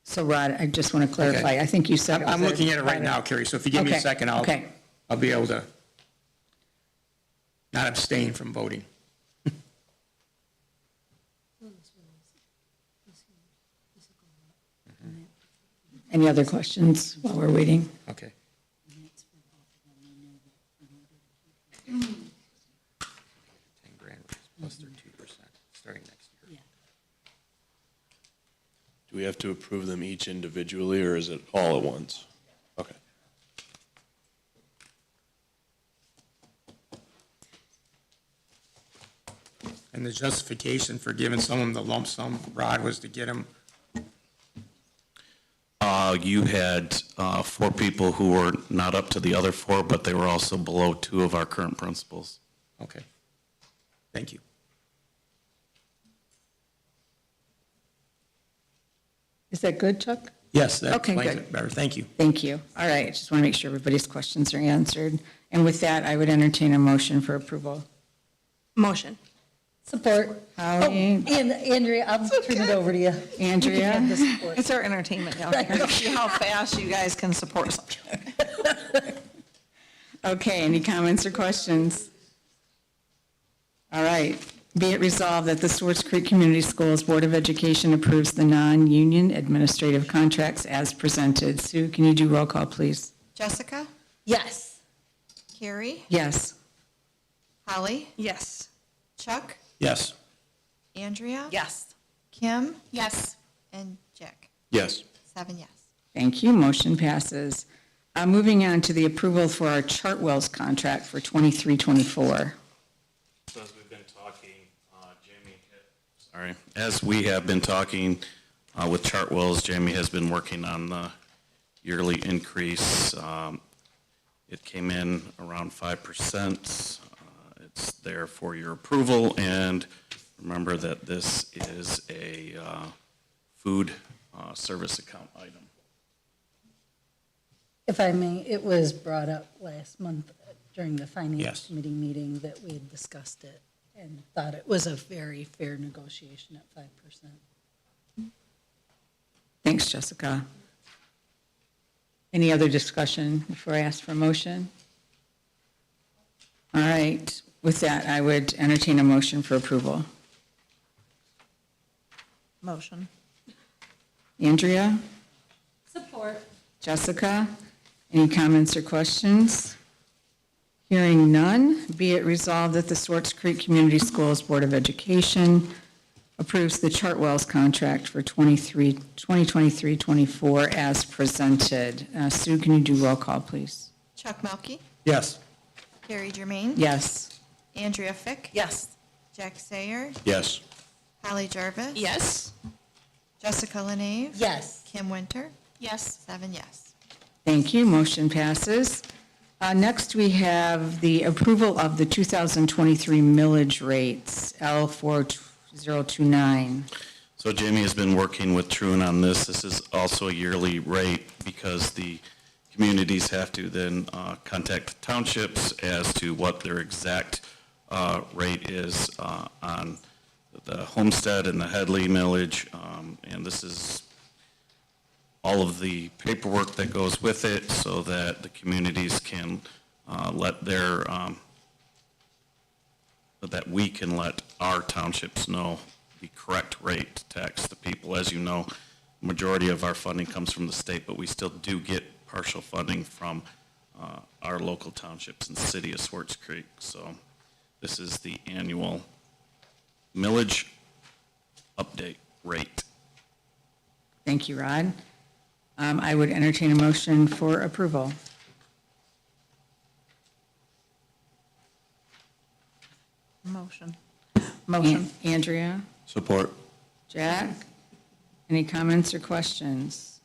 [SPEAKER 1] So Rod, I just want to clarify.
[SPEAKER 4] Okay.
[SPEAKER 1] I think you said.
[SPEAKER 4] I'm looking at it right now, Carrie, so if you give me a
[SPEAKER 1] Okay,
[SPEAKER 4] second,
[SPEAKER 1] okay.
[SPEAKER 4] I'll be able to not abstain from voting.
[SPEAKER 1] Any other questions while we're waiting?
[SPEAKER 4] Okay. 10 grand plus their 2% starting next year.
[SPEAKER 5] Do we have to approve them each individually, or is it all at once? Okay.
[SPEAKER 4] And the justification for giving someone the lump sum, Rod, was to get them,
[SPEAKER 3] You had 4 people who were not up to the other 4, but they were also below 2 of our current principals.
[SPEAKER 4] okay. Thank you.
[SPEAKER 1] Is that good, Chuck?
[SPEAKER 4] Yes, that
[SPEAKER 1] Okay,
[SPEAKER 4] explains
[SPEAKER 1] good.
[SPEAKER 4] it better. Thank you.
[SPEAKER 1] Thank you. All right, just want to make sure everybody's questions are answered. And with that, I would entertain a motion for approval.
[SPEAKER 17] Motion.
[SPEAKER 8] Support.
[SPEAKER 1] Holly?
[SPEAKER 8] And Andrea, I'll turn it over to you.
[SPEAKER 1] Andrea?
[SPEAKER 8] You can have the support.
[SPEAKER 10] It's our entertainment down here. See how fast you guys can support something.
[SPEAKER 1] Okay, any comments or questions? All right. Be it resolved that the Swartz Creek Community Schools Board of Education approves the non-union administrative contracts as presented. Sue, can you do roll call, please?
[SPEAKER 14] Jessica,
[SPEAKER 8] Yes.
[SPEAKER 14] Carrie,
[SPEAKER 1] Yes.
[SPEAKER 14] Holly,
[SPEAKER 17] Yes.
[SPEAKER 14] Chuck,
[SPEAKER 4] Yes.
[SPEAKER 14] Andrea,
[SPEAKER 10] Yes.
[SPEAKER 14] Kim,
[SPEAKER 7] Yes.
[SPEAKER 14] and Jack.
[SPEAKER 12] Yes.
[SPEAKER 14] 7 yes.
[SPEAKER 1] Thank you. Motion passes. Moving on to the approval for our Chartwell's contract for 23-24.
[SPEAKER 3] So as we've been talking, as we have been talking with Chartwells, Jamie has been working on the yearly increase. It came in around 5%. It's there for your approval, and remember that this is a food service account item.
[SPEAKER 8] If I may, it was brought up last month during the Finance
[SPEAKER 4] Yes.
[SPEAKER 8] Committee meeting that we had discussed it and thought it was a very fair negotiation at 5%.
[SPEAKER 1] Thanks, Jessica. Any other discussion before I ask for a motion? All right. With that, I would entertain a motion for approval.
[SPEAKER 10] Motion.
[SPEAKER 1] Andrea?
[SPEAKER 8] Support.
[SPEAKER 1] Jessica? Any comments or questions? Hearing none, be it resolved that the Swartz Creek Community Schools Board of Education approves the Chartwells contract for 2023-24 as presented. Sue, can you do roll call, please?
[SPEAKER 14] Chuck Melkey,
[SPEAKER 4] Yes.
[SPEAKER 14] Carrie Germain,
[SPEAKER 1] Yes.
[SPEAKER 14] Andrea Fick,
[SPEAKER 10] Yes.
[SPEAKER 14] Jack Sayer,
[SPEAKER 12] Yes.
[SPEAKER 14] Holly Jarvis,
[SPEAKER 7] Yes.
[SPEAKER 14] Jessica Lenave,
[SPEAKER 8] Yes.
[SPEAKER 14] Kim Winter,
[SPEAKER 7] Yes.
[SPEAKER 14] 7 yes.
[SPEAKER 1] Thank you. Motion passes. Next, we have the approval of the 2023 millage rates, L4029.
[SPEAKER 3] So Jamie has been working with Troon on this. This is also a yearly rate because the communities have to then contact the townships as to what their exact rate is on the Homestead and the Headley millage. And this is all of the paperwork that goes with it so that the communities can let their, that we can let our townships know the correct rate to tax the people. As you know, majority of our funding comes from the state, but we still do get partial funding from our local townships in the city of Swartz Creek. So this is the annual millage update rate.
[SPEAKER 1] Thank you, Rod. I would entertain a motion for approval.
[SPEAKER 10] Motion.
[SPEAKER 1] Andrea?
[SPEAKER 12] Support.
[SPEAKER 1] Jack? Any comments or questions?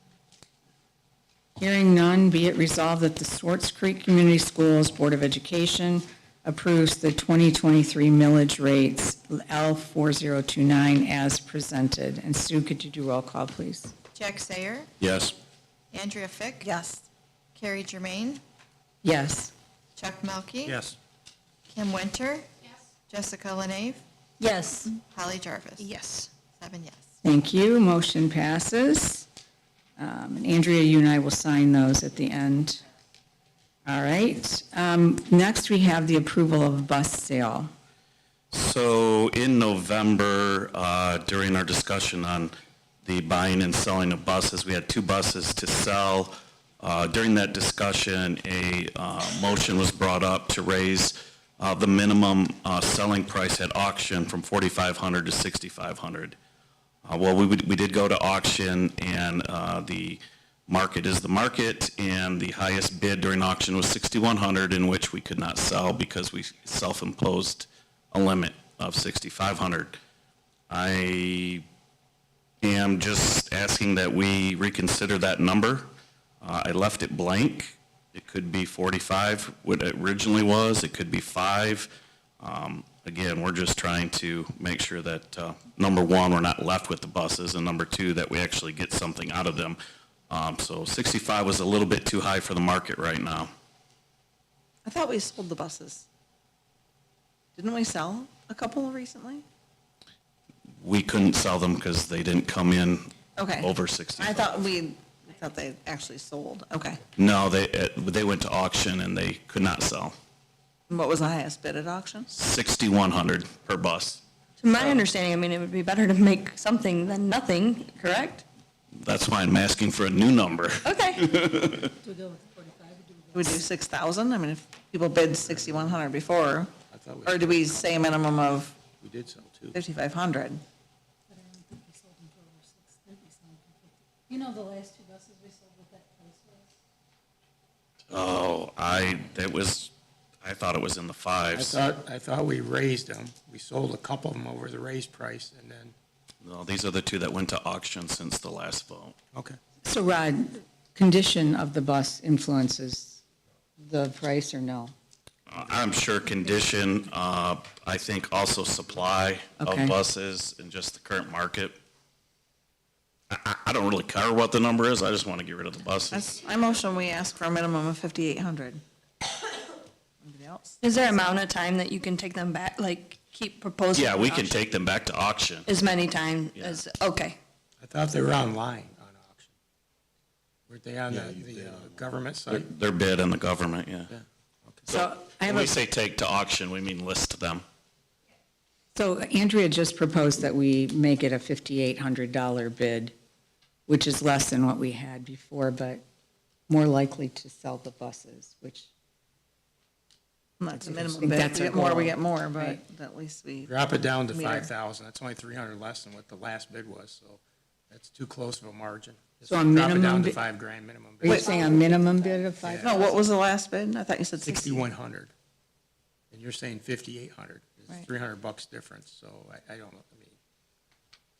[SPEAKER 1] Hearing none, be it resolved that the Swartz Creek Community Schools Board of Education approves the 2023 millage rates, L4029, as presented. And Sue, could you do roll call, please?
[SPEAKER 14] Jack Sayer,
[SPEAKER 12] Yes.
[SPEAKER 14] Andrea Fick,
[SPEAKER 10] Yes.
[SPEAKER 14] Carrie Germain,
[SPEAKER 1] Yes.
[SPEAKER 14] Chuck Melkey,
[SPEAKER 4] Yes.
[SPEAKER 14] Kim Winter, Jessica Lenave,
[SPEAKER 8] Yes.
[SPEAKER 14] Holly Jarvis.
[SPEAKER 17] Yes.
[SPEAKER 14] 7 yes.
[SPEAKER 1] Thank you. Motion passes. And Andrea, you and I will sign those at the end. All right. Next, we have the approval of bus sale.
[SPEAKER 3] So in November, during our discussion on the buying and selling of buses, we had 2 buses to sell. During that discussion, a motion was brought up to raise the minimum selling price at auction from $4,500 to $6,500. Well, we did go to auction, and the market is the market, and the highest bid during auction was $6,100, in which we could not sell because we self-imposed a limit of 6,500. I am just asking that we reconsider that number. I left it blank. It could be 45, what it originally was. It could be 5. Again, we're just trying to make sure that, number one, we're not left with the buses, and number two, that we actually get something out of them. So 65 was a little bit too high for the market right now.
[SPEAKER 10] I thought we sold the buses. Didn't we sell a couple recently?
[SPEAKER 3] We couldn't sell them because they didn't come in
[SPEAKER 10] Okay.
[SPEAKER 3] over 65.
[SPEAKER 10] I thought they actually sold. Okay.
[SPEAKER 3] No, they went to auction and they could not sell.
[SPEAKER 10] And what was the highest bid at auction?
[SPEAKER 3] 6,100 per bus.
[SPEAKER 17] To my understanding, I mean, it would be better to make something than nothing, correct?
[SPEAKER 3] That's why I'm asking for a new number.
[SPEAKER 17] Okay.
[SPEAKER 10] Do we do 6,000? I mean, if people bid 6,100 before, or do we say a minimum of
[SPEAKER 4] We did sell two.
[SPEAKER 10] 5,500?
[SPEAKER 8] You know the last two buses we sold, what that price was?
[SPEAKER 3] Oh, I thought it was in the fives.
[SPEAKER 4] I thought we raised them. We sold a couple of them over the raised price, and then,
[SPEAKER 3] No, these are the two that went to auction since the last vote.
[SPEAKER 4] okay.
[SPEAKER 1] So Rod, condition of the bus influences the price or no?
[SPEAKER 3] I'm sure condition, I think also supply
[SPEAKER 1] Okay.
[SPEAKER 3] of buses and just the current market. I don't really care what the number is, I just want to get rid of the buses.
[SPEAKER 10] I motion we ask for a minimum of 5,800. Anybody else?
[SPEAKER 17] Is there an amount of time that you can take them back, like, keep proposing?
[SPEAKER 3] Yeah, we can
[SPEAKER 17] auction?
[SPEAKER 3] take them back to auction.
[SPEAKER 17] As many times as, okay.
[SPEAKER 4] I thought they were online on auction. Weren't they on the government site?
[SPEAKER 3] They're bid on the government, yeah.
[SPEAKER 1] So I have
[SPEAKER 3] When we
[SPEAKER 1] a,
[SPEAKER 3] say take to auction, we mean list them.
[SPEAKER 1] so Andrea just proposed that we make it a $5,800 bid, which is less than what we had before, but more likely to sell the buses, which.
[SPEAKER 10] That's a
[SPEAKER 1] I
[SPEAKER 10] minimum
[SPEAKER 1] think
[SPEAKER 10] bid.
[SPEAKER 1] that's
[SPEAKER 10] If we
[SPEAKER 1] our
[SPEAKER 10] get more, we
[SPEAKER 1] goal.
[SPEAKER 10] get more, but
[SPEAKER 1] Right.
[SPEAKER 10] at least we.
[SPEAKER 4] Drop it down to
[SPEAKER 10] meet our-
[SPEAKER 4] 5,000. That's only 300 less than what the last bid was, so that's too close of a margin.
[SPEAKER 1] So a
[SPEAKER 4] Drop it
[SPEAKER 1] minimum
[SPEAKER 4] down to
[SPEAKER 1] bid-
[SPEAKER 4] $5,000 minimum
[SPEAKER 1] Are you
[SPEAKER 4] bid.
[SPEAKER 1] saying a minimum bid of 5?
[SPEAKER 10] No, what was the last bid? I thought you said 60.
[SPEAKER 4] 6,100. And you're saying 5,800. It's
[SPEAKER 10] Right.
[SPEAKER 4] $300 difference, so I don't know. I mean,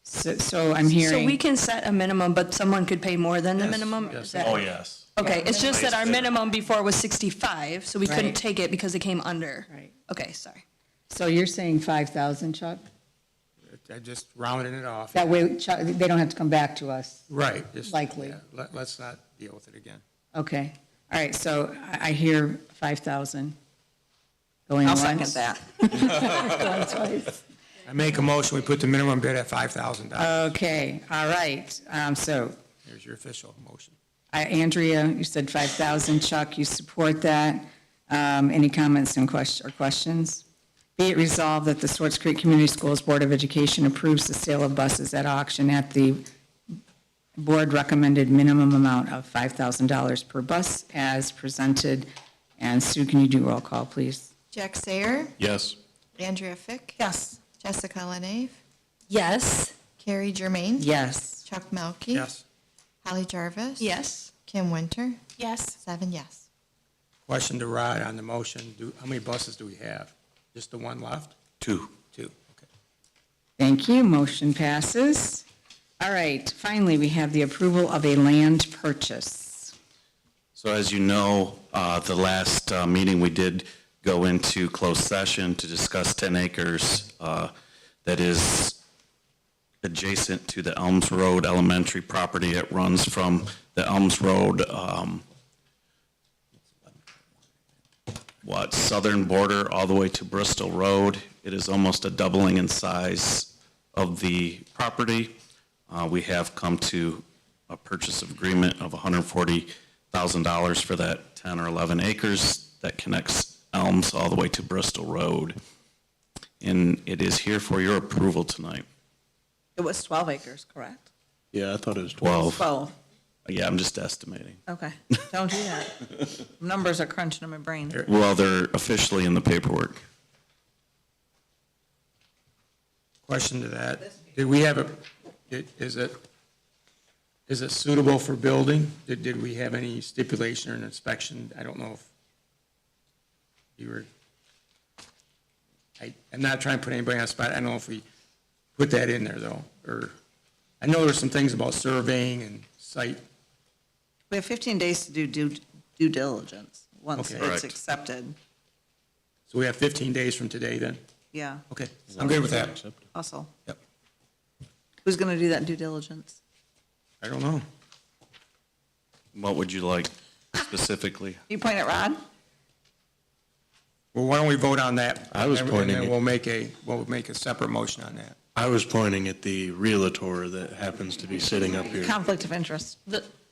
[SPEAKER 1] So I'm hearing.
[SPEAKER 17] So we can set a minimum, but someone could pay more than the
[SPEAKER 4] Yes,
[SPEAKER 17] minimum?
[SPEAKER 4] yes.
[SPEAKER 17] Is that-
[SPEAKER 3] Oh, yes.
[SPEAKER 17] Okay, it's just that our
[SPEAKER 3] Highest bidder.
[SPEAKER 17] minimum before was 65, so we couldn't
[SPEAKER 1] Right.
[SPEAKER 17] take it because it came under.
[SPEAKER 1] Right.
[SPEAKER 17] Okay, sorry.
[SPEAKER 1] So you're saying 5,000, Chuck?
[SPEAKER 4] I just rounded it off.
[SPEAKER 1] That way, Chuck, they don't have to come back to us.
[SPEAKER 4] Right. just-
[SPEAKER 1] Likely.
[SPEAKER 4] yeah, Let's not deal with it again.
[SPEAKER 1] Okay, all right, so I hear 5,000 going
[SPEAKER 10] I'll
[SPEAKER 1] once.
[SPEAKER 10] second that.
[SPEAKER 1] Going twice.
[SPEAKER 4] I make a motion, we put the minimum bid at $5,000.
[SPEAKER 1] Okay, all right, so
[SPEAKER 4] Here's your official motion.
[SPEAKER 1] Andrea, you said 5,000, Chuck, you support that. Any comments and questions? Be it resolved that the Swartz Creek Community Schools Board of Education approves the sale of buses at auction at the board recommended minimum amount of $5,000 per bus as presented. And Sue, can you do roll call, please?
[SPEAKER 14] Jack Sayer,
[SPEAKER 3] Yes.
[SPEAKER 14] Andrea Fick,
[SPEAKER 17] Yes.
[SPEAKER 14] Jessica Lenave,
[SPEAKER 8] Yes.
[SPEAKER 14] Carrie Germain,
[SPEAKER 1] Yes.
[SPEAKER 14] Chuck Melkey.
[SPEAKER 4] Yes.
[SPEAKER 14] Holly Jarvis.
[SPEAKER 17] Yes.
[SPEAKER 14] Kim Winter,
[SPEAKER 17] Yes.
[SPEAKER 14] 7 yes.
[SPEAKER 4] Question to Rod on the motion. How many buses do we have? Just the one left?
[SPEAKER 3] 2.
[SPEAKER 4] Two, okay.
[SPEAKER 1] Thank you, motion passes. All right, finally, we have the approval of a land purchase.
[SPEAKER 3] So as you know, the last meeting, we did go into closed session to discuss 10 acres that is adjacent to the Elms Road Elementary property. It runs from the Elms Road, southern border all the way to Bristol Road. It is almost a doubling in size of the property. We have come to a purchase of agreement of $140,000 for that 10 or 11 acres that connects Elms all the way to Bristol Road. And it is here for your approval tonight.
[SPEAKER 10] It was 12 acres, correct?
[SPEAKER 3] Yeah, I thought it was 12.
[SPEAKER 10] 12.
[SPEAKER 3] Yeah, I'm just estimating.
[SPEAKER 10] Okay, don't do that. Numbers are crunching in my brain.
[SPEAKER 3] Well, they're officially in the paperwork.
[SPEAKER 4] Question to that. Did we have is it suitable for building? Did we have any stipulation or an inspection? I don't know if you were, I'm not trying to put anybody on the spot. I don't know if we put that in there, though, or, I know there's some things about surveying and site.
[SPEAKER 10] We have 15 days to do due diligence, once
[SPEAKER 4] Okay.
[SPEAKER 10] it's
[SPEAKER 3] Correct.
[SPEAKER 10] accepted.
[SPEAKER 4] So we have 15 days from today, then?
[SPEAKER 10] Yeah,
[SPEAKER 4] Okay, I'm good with that.
[SPEAKER 10] also.
[SPEAKER 4] Yep.
[SPEAKER 10] Who's going to do that due diligence?
[SPEAKER 4] I don't know.
[SPEAKER 3] What would you like specifically?
[SPEAKER 10] You point at Rod?
[SPEAKER 4] Well, why don't we vote on that?
[SPEAKER 5] I was pointing
[SPEAKER 4] And then
[SPEAKER 5] it.
[SPEAKER 4] we'll make a separate motion on that.
[SPEAKER 5] I was pointing at the realtor that happens to be sitting up here.
[SPEAKER 10] Conflict of interest.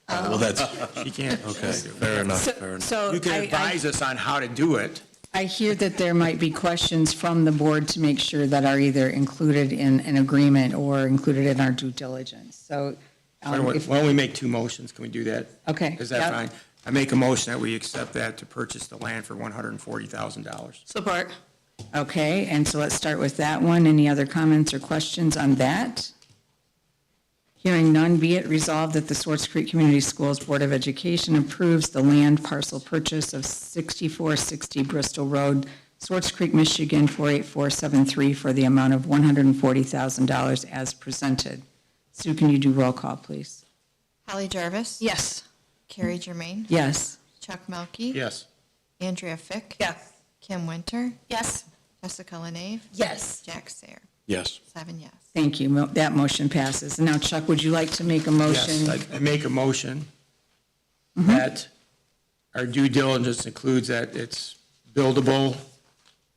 [SPEAKER 5] Well, that's,
[SPEAKER 4] She can't.
[SPEAKER 5] okay, fair enough, fair enough.
[SPEAKER 1] So
[SPEAKER 4] You can advise us on how to do it.
[SPEAKER 1] I hear that there might be questions from the board to make sure that are either included in an agreement or included in our due diligence. So
[SPEAKER 4] Why don't
[SPEAKER 1] if-
[SPEAKER 4] we make two motions? Can we do that?
[SPEAKER 1] Okay,
[SPEAKER 4] Is that
[SPEAKER 1] yep.
[SPEAKER 4] fine? I make a motion that we accept that to purchase the land for $140,000.
[SPEAKER 10] Support.
[SPEAKER 1] Okay, and so let's start with that one. Any other comments or questions on that? Hearing none, be it resolved that the Swartz Creek Community Schools Board of Education approves the land parcel purchase of 6460 Bristol Road, Swartz Creek, Michigan, 48473 for the amount of $140,000 as presented. Sue, can you do roll call, please?
[SPEAKER 14] Holly Jarvis.
[SPEAKER 10] Yes.
[SPEAKER 14] Carrie Germain.
[SPEAKER 1] Yes.
[SPEAKER 14] Chuck Melkey.
[SPEAKER 4] Yes.
[SPEAKER 14] Andrea Fick.
[SPEAKER 10] Yes.
[SPEAKER 14] Kim Winter.
[SPEAKER 7] Yes.
[SPEAKER 14] Jessica Lenave.
[SPEAKER 1] Yes.
[SPEAKER 14] Jack Sayer.
[SPEAKER 5] Yes.
[SPEAKER 14] 7 yes.
[SPEAKER 1] Thank you. That motion passes. And now, Chuck, would you like to make a motion?
[SPEAKER 4] Yes, I make a motion that our due diligence includes that it's buildable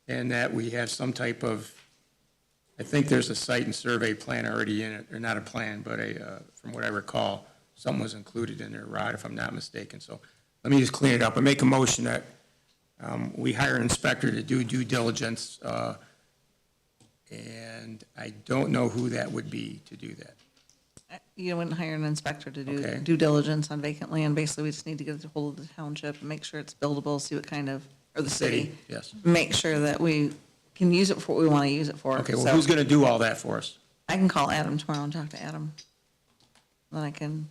[SPEAKER 4] and that we have some type of, I think there's a site and survey plan already in it, or not a plan, but from what I recall, something was included in there, Rod, if I'm not mistaken. So let me just clean it up. I make a motion that we hire an inspector to do due diligence, and I don't know who that would be to do that.
[SPEAKER 10] You wouldn't hire an inspector to do
[SPEAKER 4] Okay.
[SPEAKER 10] due diligence on vacant land. Basically, we just need to get a hold of the township and make sure it's buildable, see what kind of, or the city.
[SPEAKER 4] Yes.
[SPEAKER 10] Make sure that we can use it for what we want to use it for.
[SPEAKER 4] Okay, well,
[SPEAKER 10] So
[SPEAKER 4] who's going to do all that for us?
[SPEAKER 10] I can call Adam tomorrow and talk to Adam. Then I can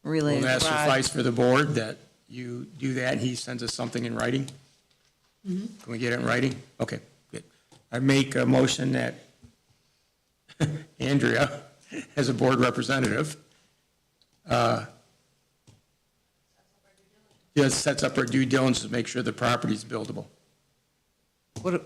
[SPEAKER 10] relay
[SPEAKER 4] Will
[SPEAKER 10] it
[SPEAKER 4] that
[SPEAKER 10] to Rod.
[SPEAKER 4] suffice for the board, that you do that, and he sends us something in writing? Can we get it in writing? Okay, good. I make a motion that Andrea, as a board representative, just sets up her due diligence to make sure the property's buildable.
[SPEAKER 10] What, do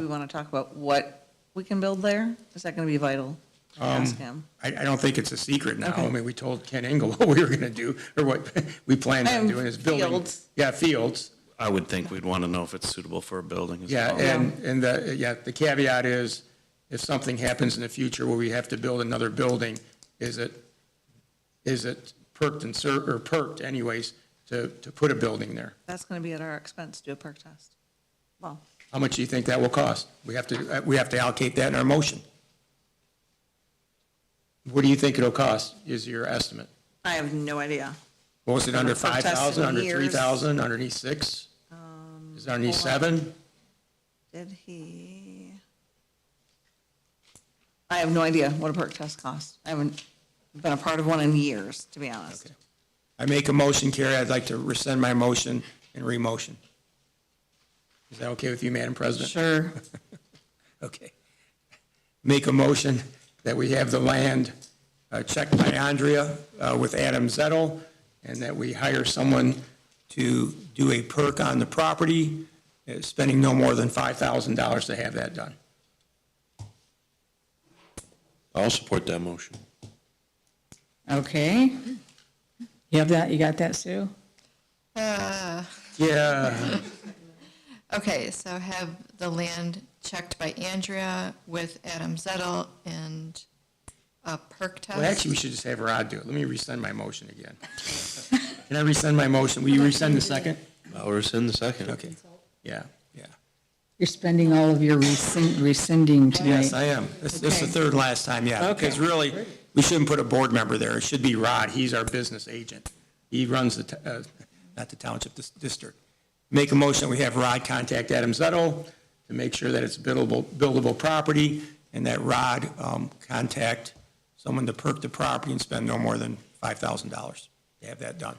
[SPEAKER 10] we want to talk about what we can build there? Is that going to be vital? Ask him.
[SPEAKER 4] I don't think it's a secret now.
[SPEAKER 10] Okay.
[SPEAKER 4] I mean, we told Ken Engel what we were going to do, or what we planned on doing is building.
[SPEAKER 10] Fields.
[SPEAKER 4] Yeah, fields.
[SPEAKER 3] I would think we'd want to know if it's suitable for a building as
[SPEAKER 4] Yeah,
[SPEAKER 3] well.
[SPEAKER 4] and the caveat is, if something happens in the future where we have to build another building, is it perked and or perked anyways to put a building there?
[SPEAKER 10] That's going to be at our expense, do a perk test. Well,
[SPEAKER 4] How much do you think that will cost? We have to allocate that in our motion. What do you think it'll cost, is your estimate?
[SPEAKER 10] I have no idea.
[SPEAKER 4] What was it, under
[SPEAKER 10] Never perk tested
[SPEAKER 4] 5,000,
[SPEAKER 10] in
[SPEAKER 4] under
[SPEAKER 10] years.
[SPEAKER 4] 3,000, underneath 6? Is it underneath
[SPEAKER 10] hold on.
[SPEAKER 4] 7?
[SPEAKER 10] Did he? I have no idea what a perk test costs. I haven't been a part of one in years, to be honest.
[SPEAKER 4] I make a motion, Carrie, I'd like to rescind my motion and re-motion. Is that okay with you, Madam President?
[SPEAKER 1] Sure.
[SPEAKER 4] Okay. Make a motion that we have the land checked by Andrea with Adam Zettel, and that we hire someone to do a perk on the property, spending no more than $5,000 to have that done.
[SPEAKER 5] I'll support that motion.
[SPEAKER 1] Okay. You have that? You got that, Sue?
[SPEAKER 4] Yeah.
[SPEAKER 14] Okay, so have the land checked by Andrea with Adam Zettel and a perk test?
[SPEAKER 4] Well, actually, we should just have Rod do it. Let me rescind my motion again. Can I rescind my motion? Will you rescind the second?
[SPEAKER 5] I'll rescind the second.
[SPEAKER 4] Okay. Yeah, yeah.
[SPEAKER 1] You're spending all of your rescinding tonight.
[SPEAKER 4] Yes, I am. This is the third and last time, yeah.
[SPEAKER 1] Okay.
[SPEAKER 4] Because really, we shouldn't put a board member there. It should be Rod. He's our business agent. He runs not the township, the district. Make a motion, we have Rod contact Adam Zettel to make sure that it's buildable property, and that Rod contact someone to perk the property and spend no more than $5,000 to have that done.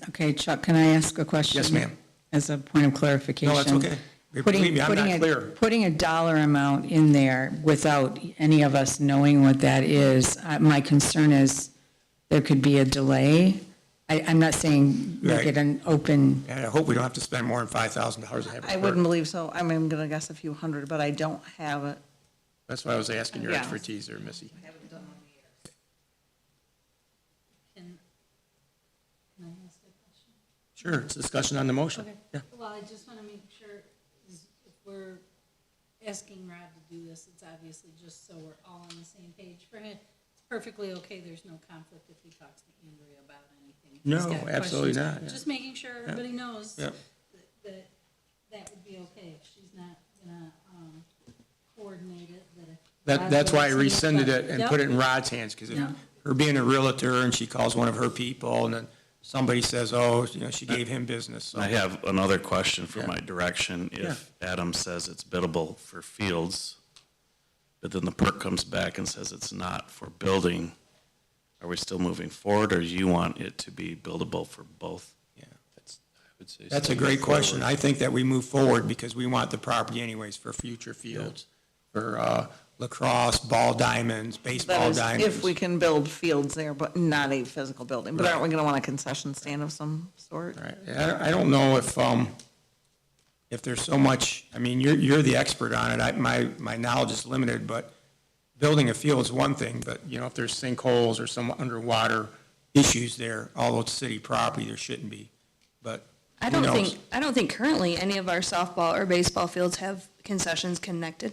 [SPEAKER 1] Okay, Chuck, can I ask a question?
[SPEAKER 4] Yes, ma'am.
[SPEAKER 1] As a point of clarification.
[SPEAKER 4] No, that's okay. Believe me, I'm not clear.
[SPEAKER 1] Putting a dollar amount in there without any of us knowing what that is, my concern is there could be a delay. I'm not saying make
[SPEAKER 4] Right.
[SPEAKER 1] it an open,
[SPEAKER 4] And I hope we don't have to spend more than $5,000 to have it.
[SPEAKER 10] I wouldn't believe so. I mean, I'm gonna guess a few hundred, but I don't have it.
[SPEAKER 4] That's why I was asking your
[SPEAKER 10] Yeah.
[SPEAKER 4] expertise there, Missy.
[SPEAKER 8] Can I ask a question?
[SPEAKER 4] Sure, it's discussion on the motion.
[SPEAKER 8] Okay.
[SPEAKER 4] Yeah.
[SPEAKER 8] Well, I just want to make sure, if we're asking Rod to do this, it's obviously just so we're all on the same page. For him, it's perfectly okay, there's no conflict if he talks to Andrea about anything. If he's
[SPEAKER 4] No,
[SPEAKER 8] got
[SPEAKER 4] absolutely
[SPEAKER 8] questions.
[SPEAKER 4] not, yeah.
[SPEAKER 8] Just making sure everybody knows
[SPEAKER 4] Yeah.
[SPEAKER 8] that would be okay. If she's not gonna coordinate it,
[SPEAKER 4] That's why I
[SPEAKER 8] Rod's
[SPEAKER 4] rescinded
[SPEAKER 8] but-
[SPEAKER 4] it and
[SPEAKER 8] Yep.
[SPEAKER 4] put it in Rod's hands, because
[SPEAKER 8] Yeah.
[SPEAKER 4] her being a realtor and she calls one of her people and then somebody says, oh, she gave him business. So
[SPEAKER 3] I have another question for
[SPEAKER 4] Yeah.
[SPEAKER 3] my direction.
[SPEAKER 4] Yeah.
[SPEAKER 3] If Adam says it's biddable for fields, but then the perk comes back and says it's not for building, are we still moving forward, or do you want it to be buildable for both?
[SPEAKER 4] That's a great question. I think that we move forward because we want the property anyways for future fields, for lacrosse, ball diamonds,
[SPEAKER 10] That
[SPEAKER 4] baseball
[SPEAKER 10] is,
[SPEAKER 4] diamonds.
[SPEAKER 10] if we can build fields there, but not a physical building. But aren't we gonna want a concession stand of some sort?
[SPEAKER 4] Right. I don't know if there's so much, I mean, you're the expert on it. My knowledge is limited, but building a field is one thing, but, if there's sinkholes or some underwater issues there, although it's city property, there shouldn't be. But
[SPEAKER 17] I
[SPEAKER 4] who
[SPEAKER 17] don't
[SPEAKER 4] knows?
[SPEAKER 17] think currently any of our softball or baseball fields have concessions connected.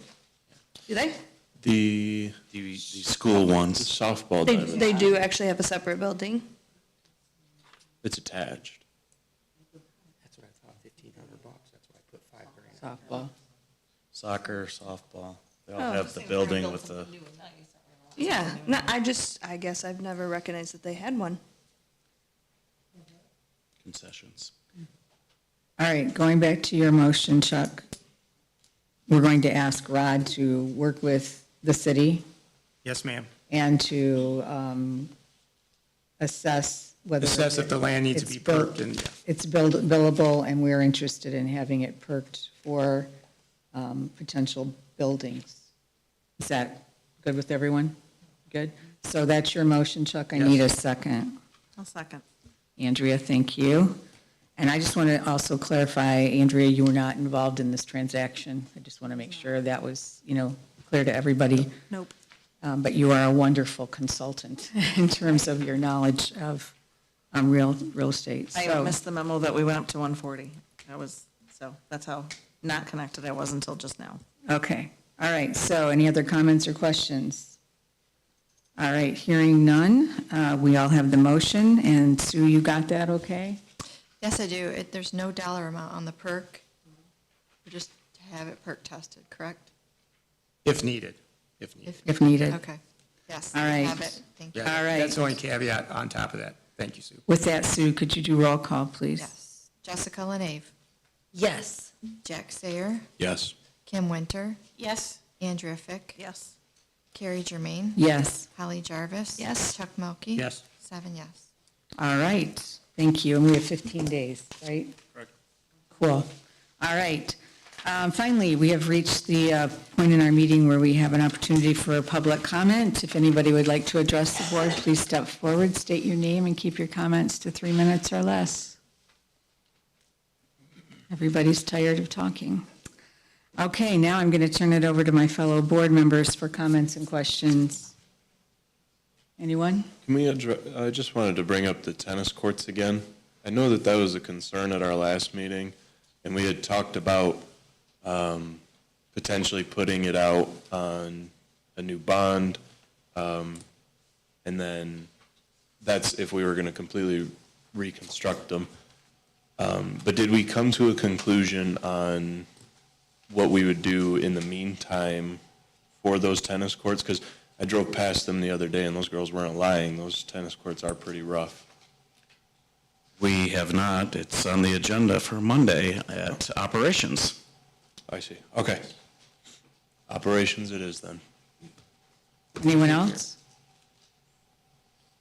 [SPEAKER 17] Do they?
[SPEAKER 5] The
[SPEAKER 3] school ones.
[SPEAKER 5] Softball
[SPEAKER 17] They,
[SPEAKER 5] diamond.
[SPEAKER 17] they do actually have a separate building.
[SPEAKER 5] It's attached.
[SPEAKER 4] That's what I thought, $1,500, that's why I put $5,000.
[SPEAKER 3] Softball. Soccer, softball, they all
[SPEAKER 17] Oh.
[SPEAKER 3] have the building with the,
[SPEAKER 17] Yeah, no, I guess I've never recognized that they had one.
[SPEAKER 3] concessions.
[SPEAKER 1] all right, going back to your motion, Chuck. We're going to ask Rod to work with the city
[SPEAKER 4] Yes, ma'am.
[SPEAKER 1] and to assess whether.
[SPEAKER 4] Assess if the land needs to
[SPEAKER 1] it's
[SPEAKER 4] be
[SPEAKER 1] built-
[SPEAKER 4] perked and, yeah.
[SPEAKER 1] It's billable, and we're interested in having it perked for potential buildings. Is that good with everyone? Good? So that's your motion, Chuck. I need a second.
[SPEAKER 10] I'll second.
[SPEAKER 1] Andrea, thank you. And I just want to also clarify, Andrea, you were not involved in this transaction. I just want to make sure that was, clear to everybody.
[SPEAKER 10] Nope.
[SPEAKER 1] But you are a wonderful consultant in terms of your knowledge of real estate.
[SPEAKER 10] I
[SPEAKER 1] So-
[SPEAKER 10] missed the memo that we went up to 140. So that's how not connected I was until just now.
[SPEAKER 1] Okay, all right, so any other comments or questions? All right, hearing none, we all have the motion, and Sue, you got that, okay?
[SPEAKER 14] Yes, I do. There's no dollar amount on the perk. We're just to have it perk tested, correct?
[SPEAKER 4] if needed.
[SPEAKER 1] If needed.
[SPEAKER 14] Okay. Yes.
[SPEAKER 1] All
[SPEAKER 14] I
[SPEAKER 1] right.
[SPEAKER 14] have it. Thank you.
[SPEAKER 4] Yeah,
[SPEAKER 1] All right.
[SPEAKER 4] That's the only caveat on top of that. Thank you, Sue.
[SPEAKER 1] With that, Sue, could you do roll call, please?
[SPEAKER 14] Yes. Jessica Lenave,
[SPEAKER 8] Yes.
[SPEAKER 14] Jack Sayer,
[SPEAKER 5] Yes.
[SPEAKER 14] Kim Winter,
[SPEAKER 7] Yes.
[SPEAKER 14] Andrea Fick,
[SPEAKER 10] Yes.
[SPEAKER 14] Carrie Germain.
[SPEAKER 1] Yes.
[SPEAKER 14] Holly Jarvis.
[SPEAKER 7] Yes.
[SPEAKER 14] Chuck Melkey.
[SPEAKER 4] Yes.
[SPEAKER 14] 7 yes.
[SPEAKER 1] All right, thank you, and we have 15 days, right?
[SPEAKER 3] Correct.
[SPEAKER 1] Cool. All right. Finally, we have reached the point in our meeting where we have an opportunity for public comment. If anybody would like to address the board, please step forward, state your name, and keep your comments to 3 minutes or less. Everybody's tired of talking. Okay, now I'm going to turn it over to my fellow board members for comments and questions. Anyone?
[SPEAKER 5] Can we I just wanted to bring up the tennis courts again. I know that that was a concern at our last meeting, and we had talked about potentially putting it out on a new bond. And then that's if we were going to completely reconstruct them. But did we come to a conclusion on what we would do in the meantime for those tennis courts? Because I drove past them the other day, and those girls weren't lying. Those tennis courts are pretty rough.
[SPEAKER 3] We have not. It's on the agenda for Monday at operations.
[SPEAKER 5] I see. Okay. Operations it is then.
[SPEAKER 1] Anyone else?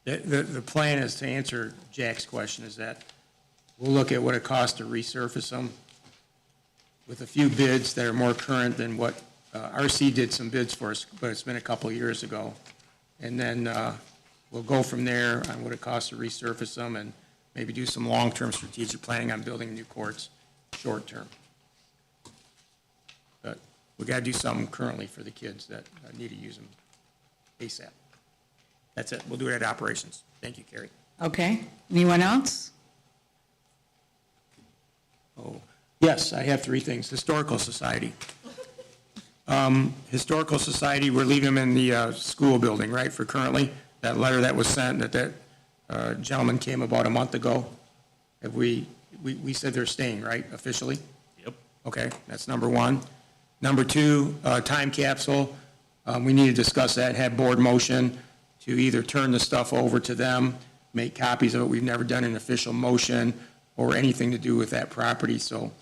[SPEAKER 4] The plan is, to answer Jack's question, is that we'll look at what it costs to resurface them with a few bids that are more current than what, RC did some bids for us, but it's been a couple of years ago. And then, we'll go from there on what it costs to resurface them and maybe do some long-term strategic planning on building new courts, short-term. But we gotta do something currently for the kids that need to use them ASAP. That's it. We'll do it at operations. Thank you, Carrie.
[SPEAKER 1] Okay, anyone else?
[SPEAKER 4] Oh, yes, I have three things. Historical Society. Historical Society, we're leaving them in the school building, right, for currently? That letter that was sent, that gentleman came about a month ago. Have we said they're staying, right, officially?
[SPEAKER 3] Yep.
[SPEAKER 4] Okay, that's number one. Number two, time capsule. We need to discuss that, have board motion to either turn the stuff over to them, make copies of it. We've never done an official motion or anything to do with that property, so.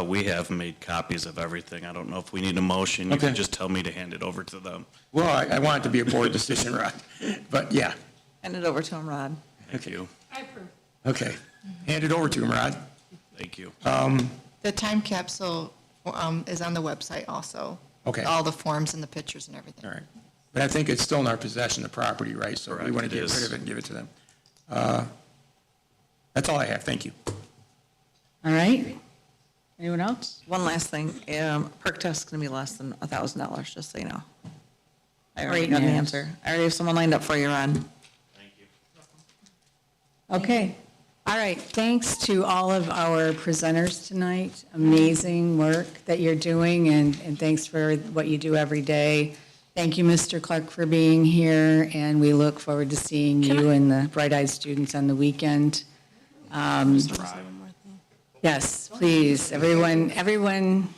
[SPEAKER 3] We have made copies of everything. I don't know if we need a motion. You
[SPEAKER 4] Okay.
[SPEAKER 3] can just tell me to hand it over to them.
[SPEAKER 4] Well, I want it to be a board decision, Rod, but yeah.
[SPEAKER 10] Hand it over to him, Rod.
[SPEAKER 3] Thank you.
[SPEAKER 8] I approve.
[SPEAKER 4] Okay, hand it over to him, Rod.
[SPEAKER 3] Thank you.
[SPEAKER 14] The time capsule is on the website also.
[SPEAKER 4] Okay.
[SPEAKER 14] All the forms and the pictures and everything.
[SPEAKER 4] All right. But I think it's still in our possession, the property, right? So we
[SPEAKER 3] Correct,
[SPEAKER 4] want to
[SPEAKER 3] it
[SPEAKER 4] get
[SPEAKER 3] is.
[SPEAKER 4] rid of it and give it to them. That's all I have. Thank you.
[SPEAKER 1] All right. Anyone else?
[SPEAKER 10] One last thing, perk test is gonna be less than $1,000, just so you know. I already
[SPEAKER 1] Great
[SPEAKER 10] got the
[SPEAKER 1] news.
[SPEAKER 10] answer. I already have someone lined up for you, Ron.
[SPEAKER 1] Okay. All right. Thanks to all of our presenters tonight. Amazing work that you're doing, and thanks for what you do every day. Thank you, Mr. Clark, for being here, and we look forward to seeing you and the bright-eyed students on the weekend. Yes, please, everyone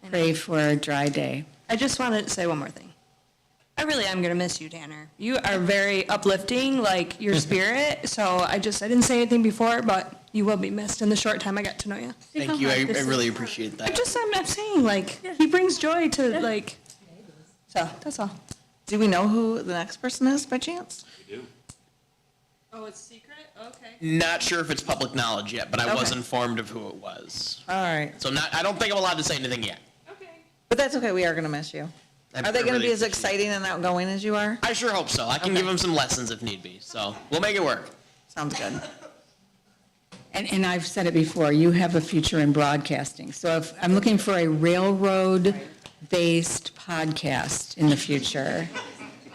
[SPEAKER 1] pray for a dry day.
[SPEAKER 17] I just wanted to say one more thing. I really am gonna miss you, Tanner. You are very uplifting, like your spirit. So I didn't say anything before, but you will be missed in the short time I got to know you.
[SPEAKER 6] Thank you. I really appreciate that.
[SPEAKER 17] I'm saying, like, he brings joy to, like, so that's all.
[SPEAKER 10] Do we know who the next person is by chance?
[SPEAKER 3] We do.
[SPEAKER 17] Oh, it's secret? Okay.
[SPEAKER 6] Not sure if it's public knowledge yet, but I was
[SPEAKER 10] Okay.
[SPEAKER 6] informed of who it was.
[SPEAKER 10] All right,
[SPEAKER 6] So I don't think I'm allowed to say anything yet.
[SPEAKER 10] but that's okay, we are gonna miss you. Are they gonna
[SPEAKER 6] really
[SPEAKER 10] be as
[SPEAKER 6] appreciate
[SPEAKER 10] exciting and outgoing as you are?
[SPEAKER 6] I sure hope so. I can give them some lessons if need be. So we'll make it work.
[SPEAKER 10] Sounds good.
[SPEAKER 1] And I've said it before, you have a future in broadcasting. So if I'm looking for a railroad-based podcast in the future,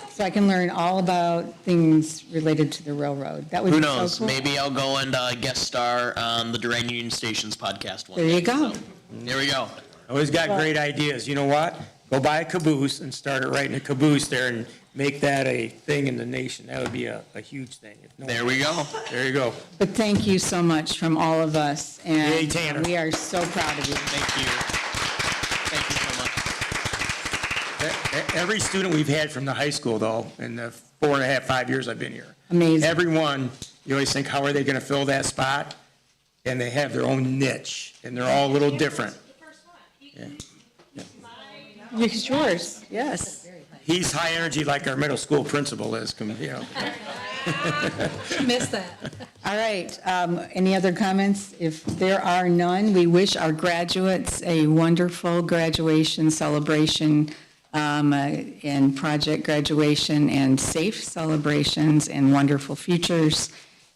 [SPEAKER 1] so I can learn all about things related to the railroad. That would
[SPEAKER 6] Who
[SPEAKER 1] be so
[SPEAKER 6] knows?
[SPEAKER 1] cool.
[SPEAKER 6] Maybe I'll go and guest star on the Duran Union Stations podcast one
[SPEAKER 1] There you
[SPEAKER 6] day.
[SPEAKER 1] go.
[SPEAKER 6] So, there we go.
[SPEAKER 4] Always got great ideas. You know what? Go buy a caboose and start it right in a caboose there and make that a thing in the nation. That would be a huge thing. If no
[SPEAKER 6] There we go.
[SPEAKER 4] There you go.
[SPEAKER 1] But thank you so much from all of us. And
[SPEAKER 4] Yay, Tanner.
[SPEAKER 1] we are so proud of you.
[SPEAKER 6] Thank you. Thank you so much.
[SPEAKER 4] Every student we've had from the high school, though, in the 4.5, 5 years I've been here.
[SPEAKER 1] Amazing.
[SPEAKER 4] Everyone, you always think, how are they going to fill that spot? And they have their own niche, and they're all a little different. Yeah.
[SPEAKER 1] It's yours, yes.
[SPEAKER 4] He's high energy like our middle school principal is, you know.
[SPEAKER 8] Missed that.
[SPEAKER 1] All right, any other comments? If there are none, we wish our graduates a wonderful graduation celebration and project graduation and safe celebrations and wonderful futures,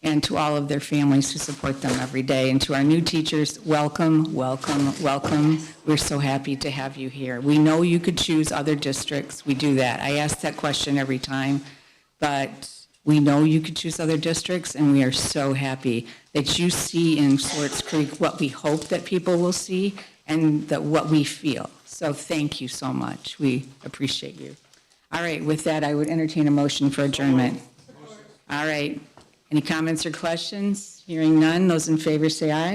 [SPEAKER 1] and to all of their families who support them every day. And to our new teachers, welcome, welcome, welcome. We're so happy to have you here. We know you could choose other districts. We do that. I ask that question every time, but we know you could choose other districts, and we are so happy that you see in Swartz Creek what we hope that people will see and that what we feel. So thank you so much. We appreciate you. All right, with that, I would entertain a motion for adjournment. All right. Any comments or questions? Hearing none, those in favor say aye.